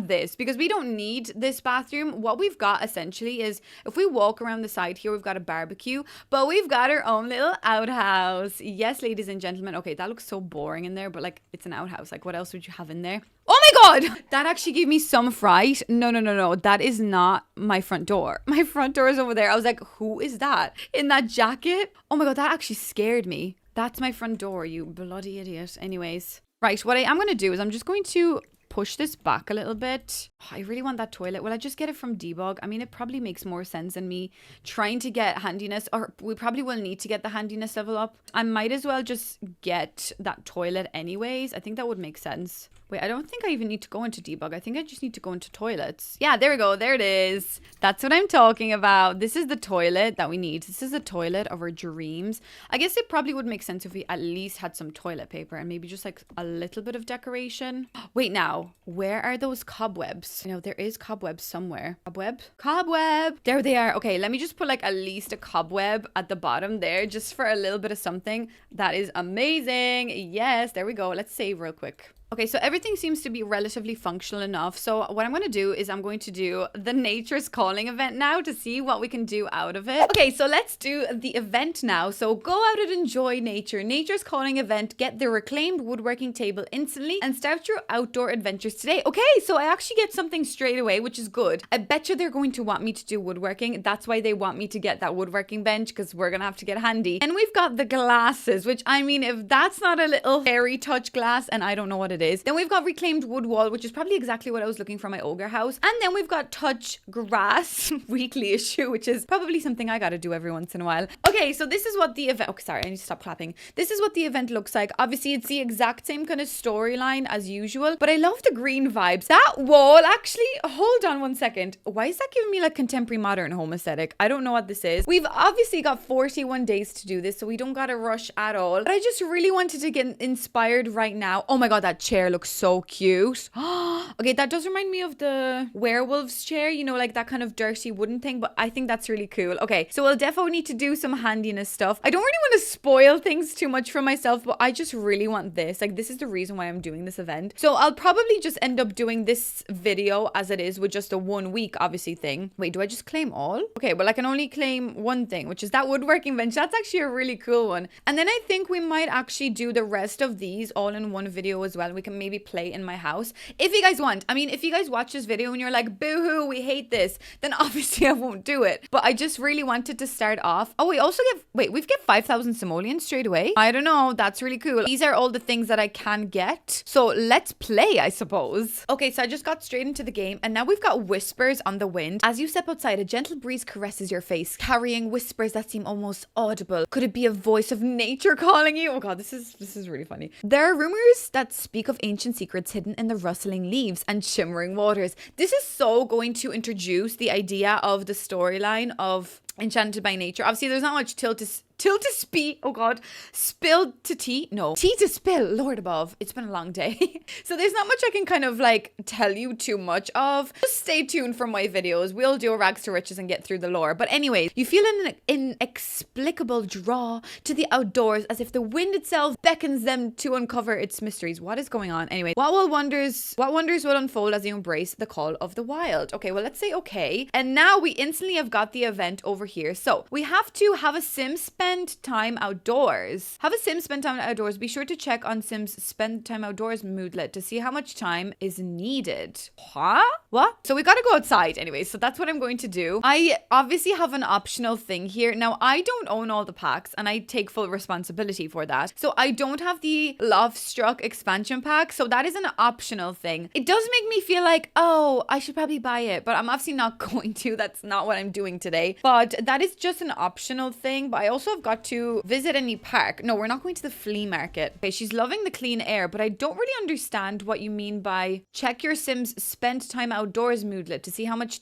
this, because we don't need this bathroom. What we've got essentially is, if we walk around the side here, we've got a barbecue, but we've got our own little outhouse. Yes, ladies and gentlemen. Okay, that looks so boring in there, but like, it's an outhouse. Like, what else would you have in there? Oh my god! That actually gave me some fright. No. That is not my front door. My front door is over there. I was like, who is that in that jacket? Oh my god, that actually scared me. That's my front door, you bloody idiot. Anyways. Right, what I am going to do is I'm just going to push this back a little bit. Oh, I really want that toilet. Will I just get it from debug? I mean, it probably makes more sense than me trying to get handiness, or we probably will need to get the handiness level up. I might as well just get that toilet anyways. I think that would make sense. Wait, I don't think I even need to go into debug. I think I just need to go into toilets. Yeah, there we go. There it is. That's what I'm talking about. This is the toilet that we need. This is the toilet of our dreams. I guess it probably would make sense if we at least had some toilet paper and maybe just like a little bit of decoration. Wait, now, where are those cobwebs? You know, there is cobwebs somewhere. Cobweb. There they are. Okay, let me just put like at least a cobweb at the bottom there, just for a little bit of something. That is amazing. Yes, there we go. Let's save real quick. Okay, so everything seems to be relatively functional enough. So what I'm going to do is I'm going to do the Nature's Calling event now to see what we can do out of it. Okay, so let's do the event now. So go out and enjoy nature. Nature's Calling event. Get the reclaimed woodworking table instantly and start your outdoor adventures today. Okay, so I actually get something straight away, which is good. I bet you they're going to want me to do woodworking. That's why they want me to get that woodworking bench, because we're going to have to get handy. And we've got the glasses, which, I mean, if that's not a little fairy touch glass, and I don't know what it is. Then we've got reclaimed wood wall, which is probably exactly what I was looking for my ogre house. And then we've got touch grass weekly issue, which is probably something I gotta do every once in a while. Okay, so this is what the event... Okay, sorry, I need to stop clapping. This is what the event looks like. Obviously, it's the exact same kind of storyline as usual, but I love the green vibes. That wall, actually, hold on one second. Why is that giving me like contemporary modern home aesthetic? I don't know what this is. We've obviously got 41 days to do this, so we don't gotta rush at all. But I just really wanted to get inspired right now. Oh my god, that chair looks so cute. Okay, that does remind me of the werewolves chair, you know, like that kind of dirty wooden thing, but I think that's really cool. Okay, so we'll definitely need to do some handiness stuff. I don't really want to spoil things too much for myself, but I just really want this. Like, this is the reason why I'm doing this event. So I'll probably just end up doing this video as it is with just a 1 week, obviously, thing. Wait, do I just claim all? Okay, well, I can only claim one thing, which is that woodworking bench. That's actually a really cool one. And then I think we might actually do the rest of these all in one video as well. we can maybe play in my house. If you guys want. I mean, if you guys watch this video and you're like, boo-hoo, we hate this, then obviously I won't do it. But I just really wanted to start off. Oh, we've get 5,000 simoleons straight away. I don't know. That's really cool. These are all the things that I can get. So let's play, I suppose. Okay, so I just got straight into the game and now we've got whispers on the wind. As you step outside, a gentle breeze caresses your face, carrying whispers that seem almost audible. Could it be a voice of nature calling you? Oh god, this is really funny. There are rumors that speak of ancient secrets hidden in the rustling leaves and shimmering waters. This is so going to introduce the idea of the storyline of Enchanted by Nature. Obviously, there's not much till to speak. Oh god, spilled to tea. No, tea to spill. Lord above, it's been a long day. So there's not much I can kind of like tell you too much of. Just stay tuned for my videos. We'll do a rags to riches and get through the lore. But anyway, you feel an inexplicable draw to the outdoors, as if the wind itself beckons them to uncover its mysteries. What is going on? Anyway, what wonders will unfold as you embrace the call of the wild? Okay, well, let's say okay. And now we instantly have got the event over here. So we have to have a sim spend time outdoors. Have a sim spend time outdoors. Be sure to check on Sim's spend time outdoors moodlet to see how much time is needed. Huh? What? So we gotta go outside anyway. So that's what I'm going to do. I obviously have an optional thing here. Now, I don't own all the packs and I take full responsibility for that. So I don't have the Love Struck expansion pack. So that is an optional thing. It does make me feel like, oh, I should probably buy it, but I'm obviously not going to. That's not what I'm doing today. But that is just an optional thing. But I also have got to visit any park. No, we're not going to the flea market. Okay, she's loving the clean air, but I don't really understand what you mean by check your Sim's spend time outdoors moodlet to see how much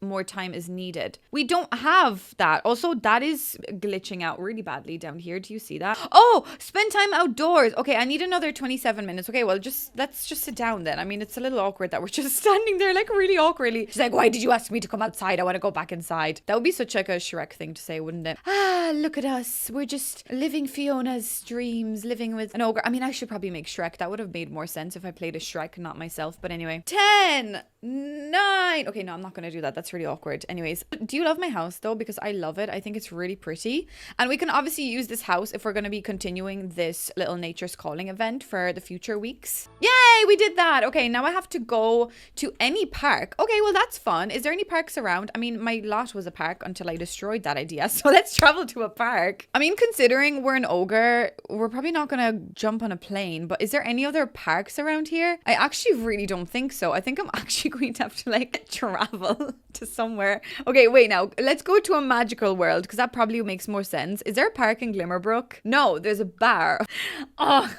more time is needed. We don't have that. Also, that is glitching out really badly down here. Do you see that? Oh, spend time outdoors. Okay, I need another 27 minutes. Okay, well, let's just sit down then. I mean, it's a little awkward that we're just standing there like really awkwardly. She's like, why did you ask me to come outside? I want to go back inside. That would be such like a Shrek thing to say, wouldn't it? Ah, look at us. We're just living Fiona's dreams, living with an ogre. I mean, I should probably make Shrek. That would have made more sense if I played a Shrek, not myself. But anyway, 10, 9. Okay, no, I'm not going to do that. That's really awkward. Anyways, do you love my house though? Because I love it. I think it's really pretty. And we can obviously use this house if we're going to be continuing this little Nature's Calling event for the future weeks. Yay, we did that. Okay, now I have to go to any park. Okay, well, that's fun. Is there any parks around? I mean, my lot was a park until I destroyed that idea. So let's travel to a park. I mean, considering we're an ogre, we're probably not going to jump on a plane, but is there any other parks around here? I actually really don't think so. I think I'm actually going to have to like travel to somewhere. Okay, wait, now let's go to a magical world because that probably makes more sense. Is there a park in Glimmerbrook? No, there's a bar. Oh,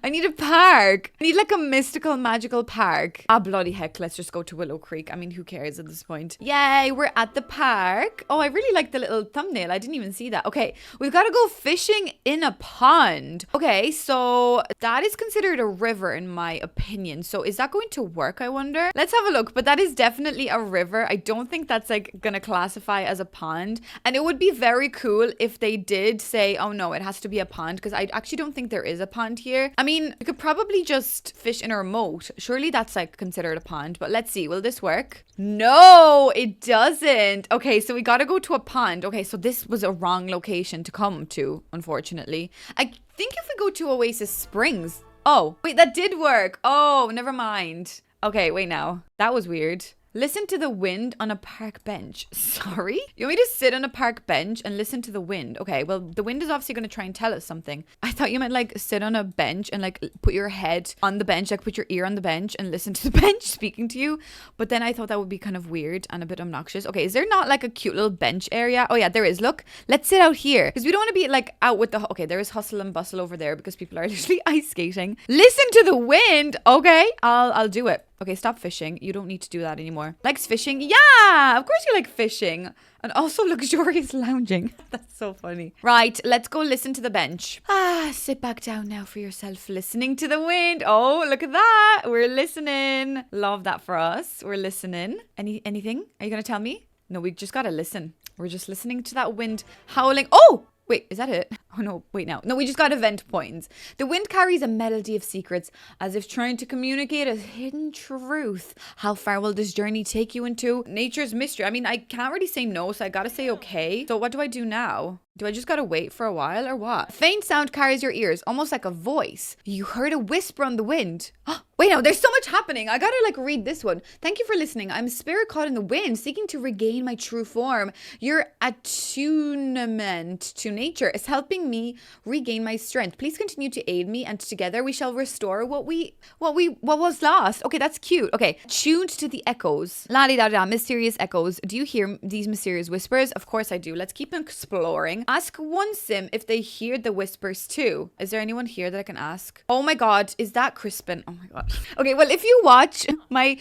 I need a park. I need like a mystical magical park. Ah, bloody heck, let's just go to Willow Creek. I mean, who cares at this point? Yay, we're at the park. Oh, I really like the little thumbnail. I didn't even see that. Okay, we've got to go fishing in a pond. Okay, so that is considered a river in my opinion. So is that going to work, I wonder? Let's have a look. But that is definitely a river. I don't think that's like gonna classify as a pond. And it would be very cool if they did say, oh no, it has to be a pond, because I actually don't think there is a pond here. I mean, you could probably just fish in a moat. Surely that's like considered a pond. But let's see, will this work? No, it doesn't. Okay, so we gotta go to a pond. Okay, so this was a wrong location to come to, unfortunately. I think if we go to Oasis Springs. Oh, wait, that did work. Oh, never mind. Okay, wait now. That was weird. Listen to the wind on a park bench. Sorry? You want me to sit on a park bench and listen to the wind? Okay, well, the wind is obviously going to try and tell us something. I thought you meant like sit on a bench and like put your head on the bench, like put your ear on the bench and listen to the bench speaking to you. But then I thought that would be kind of weird and a bit obnoxious. Okay, is there not like a cute little bench area? Oh yeah, there is. Look, let's sit out here because we don't want to be like out with the... Okay, there is hustle and bustle over there because people are literally ice skating. Listen to the wind. Okay, I'll do it. Okay, stop fishing. You don't need to do that anymore. Likes fishing? Yeah, of course you like fishing. And also luxurious lounging. That's so funny. Right, let's go listen to the bench. Ah, sit back down now for yourself, listening to the wind. Oh, look at that. We're listening. Love that for us. We're listening. Anything? Are you going to tell me? No, we just got to listen. We're just listening to that wind howling. Oh! Wait, is that it? Oh no, wait now. No, we just got event points. The wind carries a melody of secrets, as if trying to communicate a hidden truth. How far will this journey take you into nature's mystery? I mean, I can't really say no, so I gotta say okay. So what do I do now? Do I just gotta wait for a while or what? Faint sound carries your ears, almost like a voice. You heard a whisper on the wind. Wait, no, there's so much happening. I gotta like read this one. Thank you for listening. I'm a spirit caught in the wind, seeking to regain my true form. Your attunement to nature is helping me regain my strength. Please continue to aid me, and together we shall restore what was lost. Okay, that's cute. Okay, tuned to the echoes. La di da da, mysterious echoes. Do you hear these mysterious whispers? Of course I do. Let's keep exploring. Ask one sim if they hear the whispers too. Is there anyone here that I can ask? Oh my god, is that Crispin? Oh my god. Okay, well, if you watch my...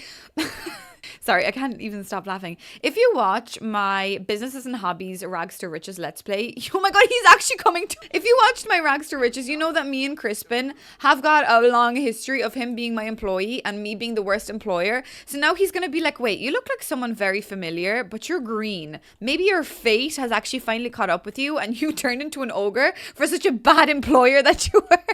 Sorry, I can't even stop laughing. If you watch my Businesses and Hobbies Rags to Riches Let's Play, oh my god, he's actually coming to... If you watched my Rags to Riches, you know that me and Crispin have got a long history of him being my employee and me being the worst employer. So now he's gonna be like, wait, you look like someone very familiar, but you're green. Maybe your fate has actually finally caught up with you and you turned into an ogre for such a bad employer that you were.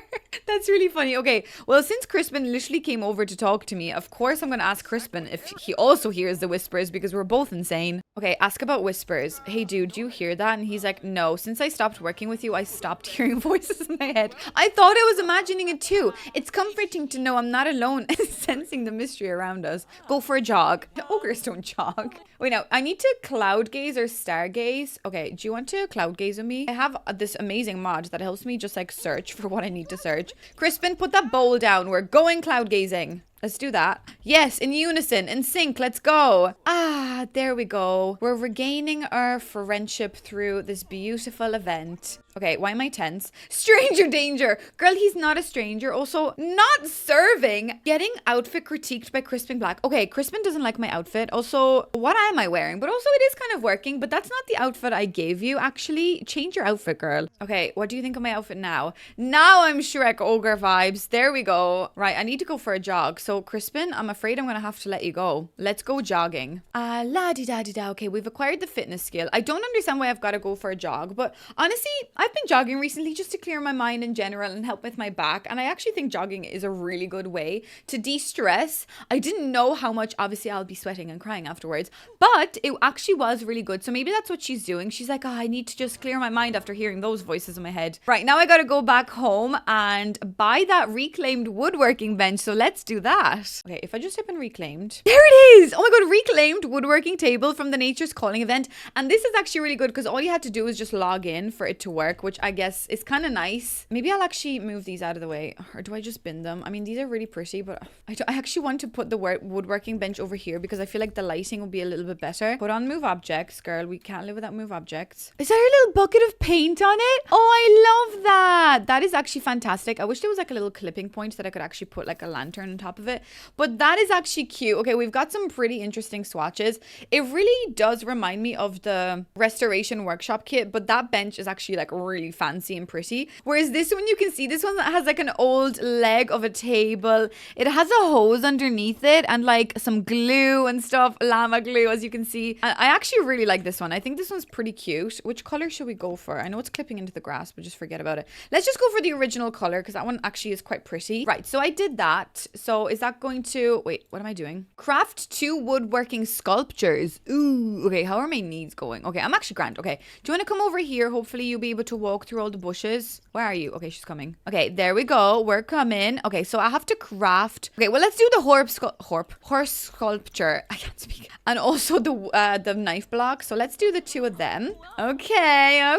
That's really funny. Okay, well, since Crispin literally came over to talk to me, of course I'm going to ask Crispin if he also hears the whispers, because we're both insane. Okay, ask about whispers. Hey dude, do you hear that? And he's like, no, since I stopped working with you, I stopped hearing voices in my head. I thought I was imagining it too. It's comforting to know I'm not alone sensing the mystery around us. Go for a jog. Ogres don't jog. Wait, now, I need to cloud gaze or star gaze. Okay, do you want to cloud gaze with me? I have this amazing mod that helps me just like search for what I need to search. Crispin, put that bowl down. We're going cloud gazing. Let's do that. Yes, in unison, in sync, let's go. Ah, there we go. We're regaining our friendship through this beautiful event. Okay, why am I tense? Stranger danger. Girl, he's not a stranger. Also, not serving. Getting outfit critiqued by Crispin Black. Okay, Crispin doesn't like my outfit. Also, what am I wearing? But also, it is kind of working, but that's not the outfit I gave you, actually. Change your outfit, girl. Okay, what do you think of my outfit now? Now I'm Shrek ogre vibes. There we go. Right, I need to go for a jog. So, Crispin, I'm afraid I'm going to have to let you go. Let's go jogging. La-di-da-di-da. Okay, we've acquired the fitness skill. I don't understand why I've got to go for a jog, but honestly, I've been jogging recently just to clear my mind in general and help with my back. And I actually think jogging is a really good way to de-stress. I didn't know how much, obviously, I'll be sweating and crying afterwards, but it actually was really good. So maybe that's what she's doing. She's like, oh, I need to just clear my mind after hearing those voices in my head. Right, now I got to go back home and buy that reclaimed woodworking bench. So let's do that. Okay, if I just type in reclaimed. There it is! Oh my god, reclaimed woodworking table from the Nature's Calling event. And this is actually really good because all you had to do is just log in for it to work, which I guess is kind of nice. Maybe I'll actually move these out of the way. Or do I just bin them? I mean, these are really pretty, but I actually want to put the woodworking bench over here because I feel like the lighting will be a little bit better. Put on move objects, girl. We can't live without move objects. Is there a little bucket of paint on it? Oh, I love that. That is actually fantastic. I wish there was like a little clipping point that I could actually put like a lantern on top of it. But that is actually cute. Okay, we've got some pretty interesting swatches. It really does remind me of the restoration workshop kit, but that bench is actually like really fancy and pretty. Whereas this one, you can see this one has like an old leg of a table. It has a hose underneath it and like some glue and stuff, llama glue, as you can see. I actually really like this one. I think this one's pretty cute. Which color should we go for? I know it's clipping into the grass, but just forget about it. Let's just go for the original color because that one actually is quite pretty. Right, so I did that. So is that going to... Wait, what am I doing? Craft 2 woodworking sculptures. Ooh, okay, how are my knees going? Okay, I'm actually grand. Okay, do you want to come over here? Hopefully you'll be able to walk through all the bushes. Where are you? Okay, she's coming. Okay, there we go. We're coming. Okay, so I have to craft... Okay, well, let's do the horse sculpture. I can't speak. And also the knife block. So let's do the 2 of them. Okay,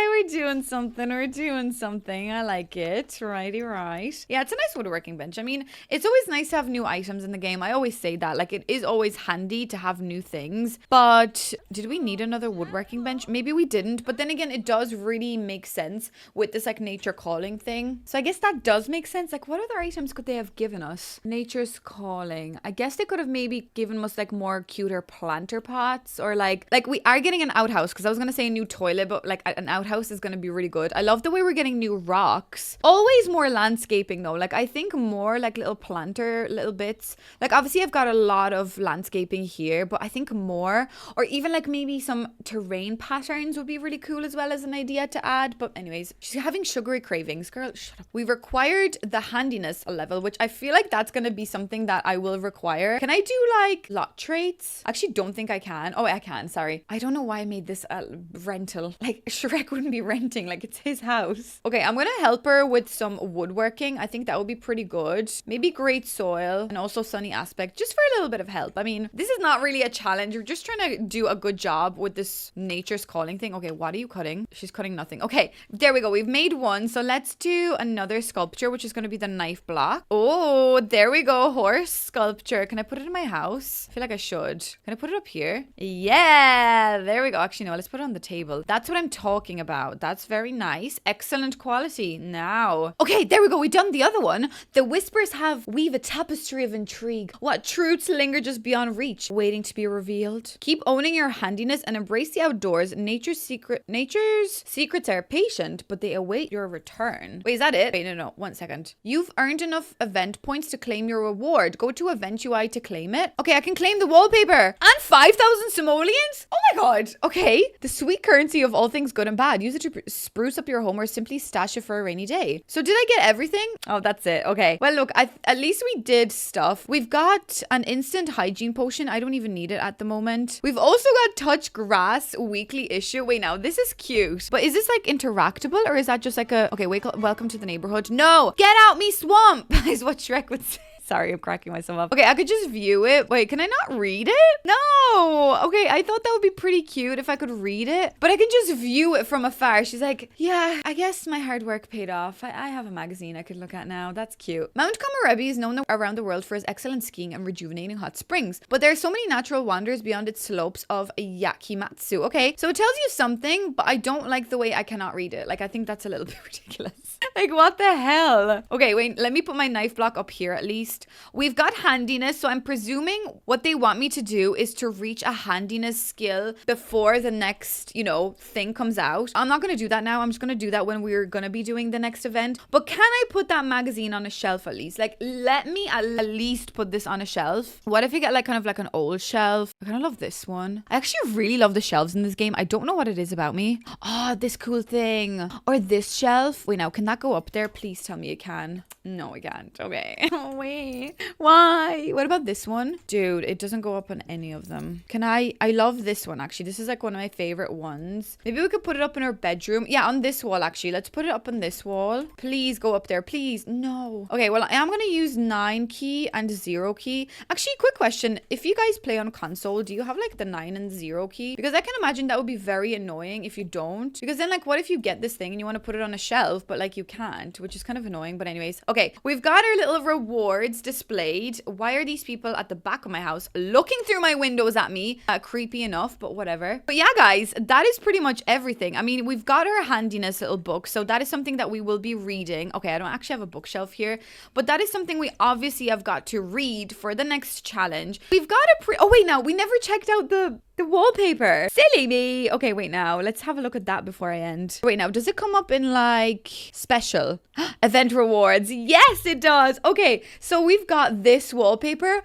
we're doing something. I like it. Righty, right. Yeah, it's a nice woodworking bench. I mean, it's always nice to have new items in the game. I always say that. Like, it is always handy to have new things. But did we need another woodworking bench? Maybe we didn't. But then again, it does really make sense with this, like, nature calling thing. So I guess that does make sense. Like, what other items could they have given us? Nature's calling. I guess they could have maybe given us, like, more cuter planter pots. Or, like we are getting an outhouse. Because I was going to say a new toilet. But, like, an outhouse is going to be really good. I love the way we're getting new few rocks. Always more landscaping though. Like I think more like little planter, little bits. Like obviously I've got a lot of landscaping here, but I think more, or even like maybe some terrain patterns would be really cool as well as an idea to add. But anyways, she's having sugary cravings. Girl, shut up. We required the handiness level, which I feel like that's going to be something that I will require. Can I do like lot traits? I actually don't think I can. Oh, I can. Sorry. I don't know why I made this a rental. Like Shrek wouldn't be renting. Like it's his house. Okay, I'm going to help her with some woodworking. I think that would be pretty good. Maybe great soil and also sunny aspect just for a little bit of help. I mean, this is not really a challenge. We're just trying to do a good job with this nature's calling thing. Okay, what are you cutting? She's cutting nothing. Okay, there we go. We've made one. So let's do another sculpture, which is going to be the knife block. Oh, there we go. Horse sculpture. Can I put it in my house? I feel like I should. Can I put it up here? Yeah, there we go. Actually, no, let's put it on the table. That's what I'm talking about. That's very nice. Excellent quality. Now, okay, there we go. We've done the other one. The whispers have weave a tapestry of intrigue. What truths linger just beyond reach, waiting to be revealed. Keep owning your handiness and embrace the outdoors. Nature's secrets are patient, but they await your return. Wait, is that it? Wait, no. 1 second. You've earned enough event points to claim your reward. Go to Event UI to claim it. Okay, I can claim the wallpaper and 5,000 simoleons. Oh my god. Okay. The sweet currency of all things good and bad. Use it to spruce up your home or simply stash it for a rainy day. So did I get everything? Oh, that's it. Okay. Well, look, at least we did stuff. We've got an instant hygiene potion. I don't even need it at the moment. We've also got touch grass weekly issue. Wait, now this is cute. But is this like interactable or is that just like a, okay, welcome to the neighborhood. No, get out me swamp is what Shrek would say. Sorry, I'm cracking myself up. Okay, I could just view it. Wait, can I not read it? No. Okay, I thought that would be pretty cute if I could read it. But I can just view it from afar. She's like, yeah, I guess my hard work paid off. I have a magazine I could look at now. That's cute. Mount Komorebi is known around the world for its excellent skiing and rejuvenating hot springs. But there are so many natural wonders beyond its slopes of Yakimatsu. Okay, so it tells you something, but I don't like the way I cannot read it. Like, I think that's a little bit ridiculous. Like, what the hell? Okay, wait, let me put my knife block up here at least. We've got handiness, so I'm presuming what they want me to do is to reach a handiness skill before the next, thing comes out. I'm not going to do that now. I'm just going to do that when we're going to be doing the next event. But can I put that magazine on a shelf at least? Like, let me at least put this on a shelf. What if you get like kind of like an old shelf? I kind of love this one. I actually really love the shelves in this game. I don't know what it is about me. Oh, this cool thing. Or this shelf. Wait, now, can that go up there? Please tell me it can. No, it can't. Okay. Oh, wait. Why? What about this one? Dude, it doesn't go up on any of them. Can I love this one, actually. This is like one of my favorite ones. Maybe we could put it up in our bedroom. Yeah, on this wall, actually. Let's put it up on this wall. Please go up there. Please. No. Okay, well, I am going to use 9 key and 0 key. Actually, quick question. If you guys play on console, do you have like the 9 and 0 key? Because I can imagine that would be very annoying if you don't. Because then like, what if you get this thing and you want to put it on a shelf, but like you can't, which is kind of annoying. But anyways, okay, we've got our little rewards displayed. Why are these people at the back of my house looking through my windows at me? Creepy enough, but whatever. But yeah, guys, that is pretty much everything. I mean, we've got our handiness little book, so that is something that we will be reading. Okay, I don't actually have a bookshelf here, but that is something we obviously have got to read for the next challenge. We've got a oh wait, now we never checked out the wallpaper. Silly me. Okay, wait, now let's have a look at that before I end. Wait, now does it come up in like special event rewards? Yes, it does. Okay, so we've got this wallpaper.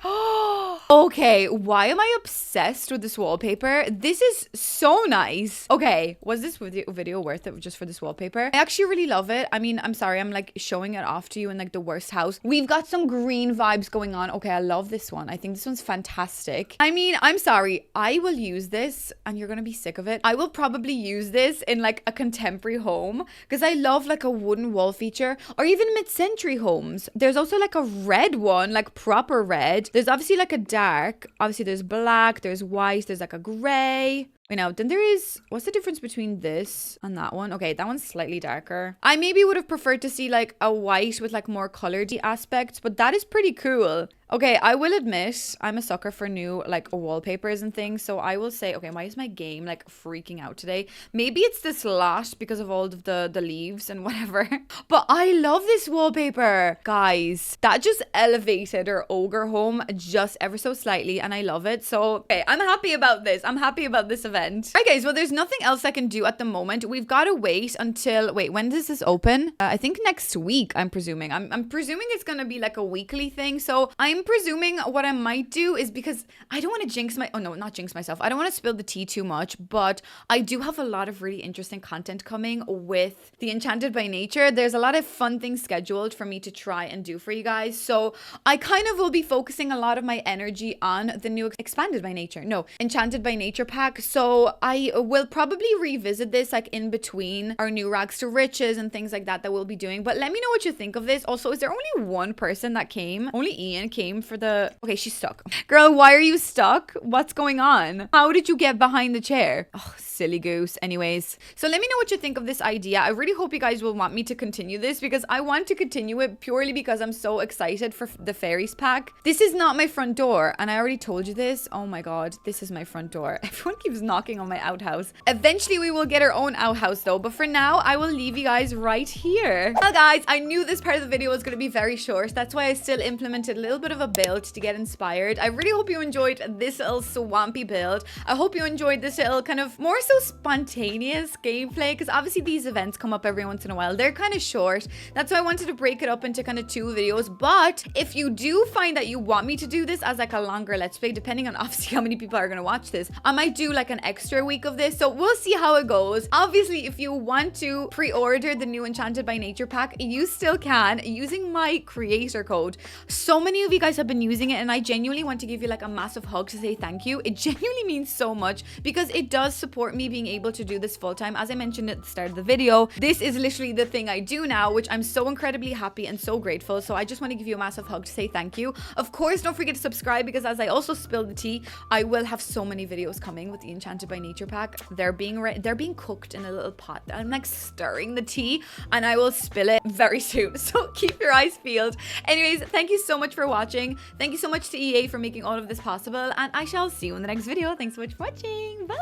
Okay, why am I obsessed with this wallpaper? This is so nice. Okay, was this video worth it just for this wallpaper? I actually really love it. I mean, I'm sorry, I'm like showing it off to you in like the worst house. We've got some green vibes going on. Okay, I love this one. I think this one's fantastic. I mean, I'm sorry, I will use this and you're gonna be sick of it. I will probably use this in like a contemporary home because I love like a wooden wall feature, or even mid-century homes. There's also like a red one, like proper red. There's obviously like a dark, obviously there's black, there's white, there's like a gray. Wait, now, then there is, what's the difference between this and that one? Okay, that one's slightly darker. I maybe would have preferred to see like a white with like more colored aspects, but that is pretty cool. Okay, I will admit I'm a sucker for new like wallpapers and things. So I will say, okay, why is my game like freaking out today? Maybe it's this lot because of all of the leaves and whatever. But I love this wallpaper. Guys, that just elevated our ogre home just ever so slightly and I love it. So, okay, I'm happy about this. I'm happy about this event. event. Right, guys, well, there's nothing else I can do at the moment. We've got to wait until, wait, when does this open? I think next week, I'm presuming. I'm presuming it's going to be like a weekly thing. So I'm presuming what I might do is, because I don't want to not jinx myself. I don't want to spill the tea too much, but I do have a lot of really interesting content coming with the Enchanted by Nature. There's a lot of fun things scheduled for me to try and do for you guys. So I kind of will be focusing a lot of my energy on the new Enchanted by Nature pack. So I will probably revisit this like in between our new Rags to Riches and things like that we'll be doing. But let me know what you think of this. Also, is there only one person that came? Only Ian came for the... Okay, she's stuck. Girl, why are you stuck? What's going on? How did you get behind the chair? Oh, silly goose. Anyways, so let me know what you think of this idea. I really hope you guys will want me to continue this, because I want to continue it purely because I'm so excited for the fairies pack. This is not my front door, and I already told you this. Oh my god, this is my front door. Everyone keeps knocking on my outhouse. Eventually we will get our own outhouse though, but for now I will leave you guys right here. Well guys, I knew this part of the video was going to be very short. That's why I still implemented a little bit of a build to get inspired. I really hope you enjoyed this little swampy build. I hope you enjoyed this little kind of more so spontaneous gameplay, because obviously these events come up every once in a while. They're kind of short. That's why I wanted to break it up into kind of 2 videos. But if you do find that you want me to do this as like a longer let's play, depending on obviously how many people are going to watch this, I might do like an extra week of this. So we'll see how it goes. Obviously, if you want to pre-order the new Enchanted by Nature pack, you still can using my creator code. So many of you guys have been using it, and I genuinely want to give you like a massive hug to say thank you. It genuinely means so much, because it does support me being able to do this full time. As I mentioned at the start of the video, this is literally the thing I do now, which I'm so incredibly happy and so grateful. So I just want to give you a massive hug to say thank you. Of course, don't forget to subscribe, because as I also spill the tea, I will have so many videos coming with the Enchanted by Nature pack. They're being cooked in a little pot. I'm like stirring the tea, and I will spill it very soon. So keep your eyes peeled. Anyways, thank you so much for watching. Thank you so much to EA for making all of this possible, and I shall see you in the next video. Thanks so much for watching. Bye.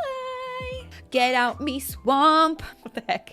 Get out me swamp. What the heck?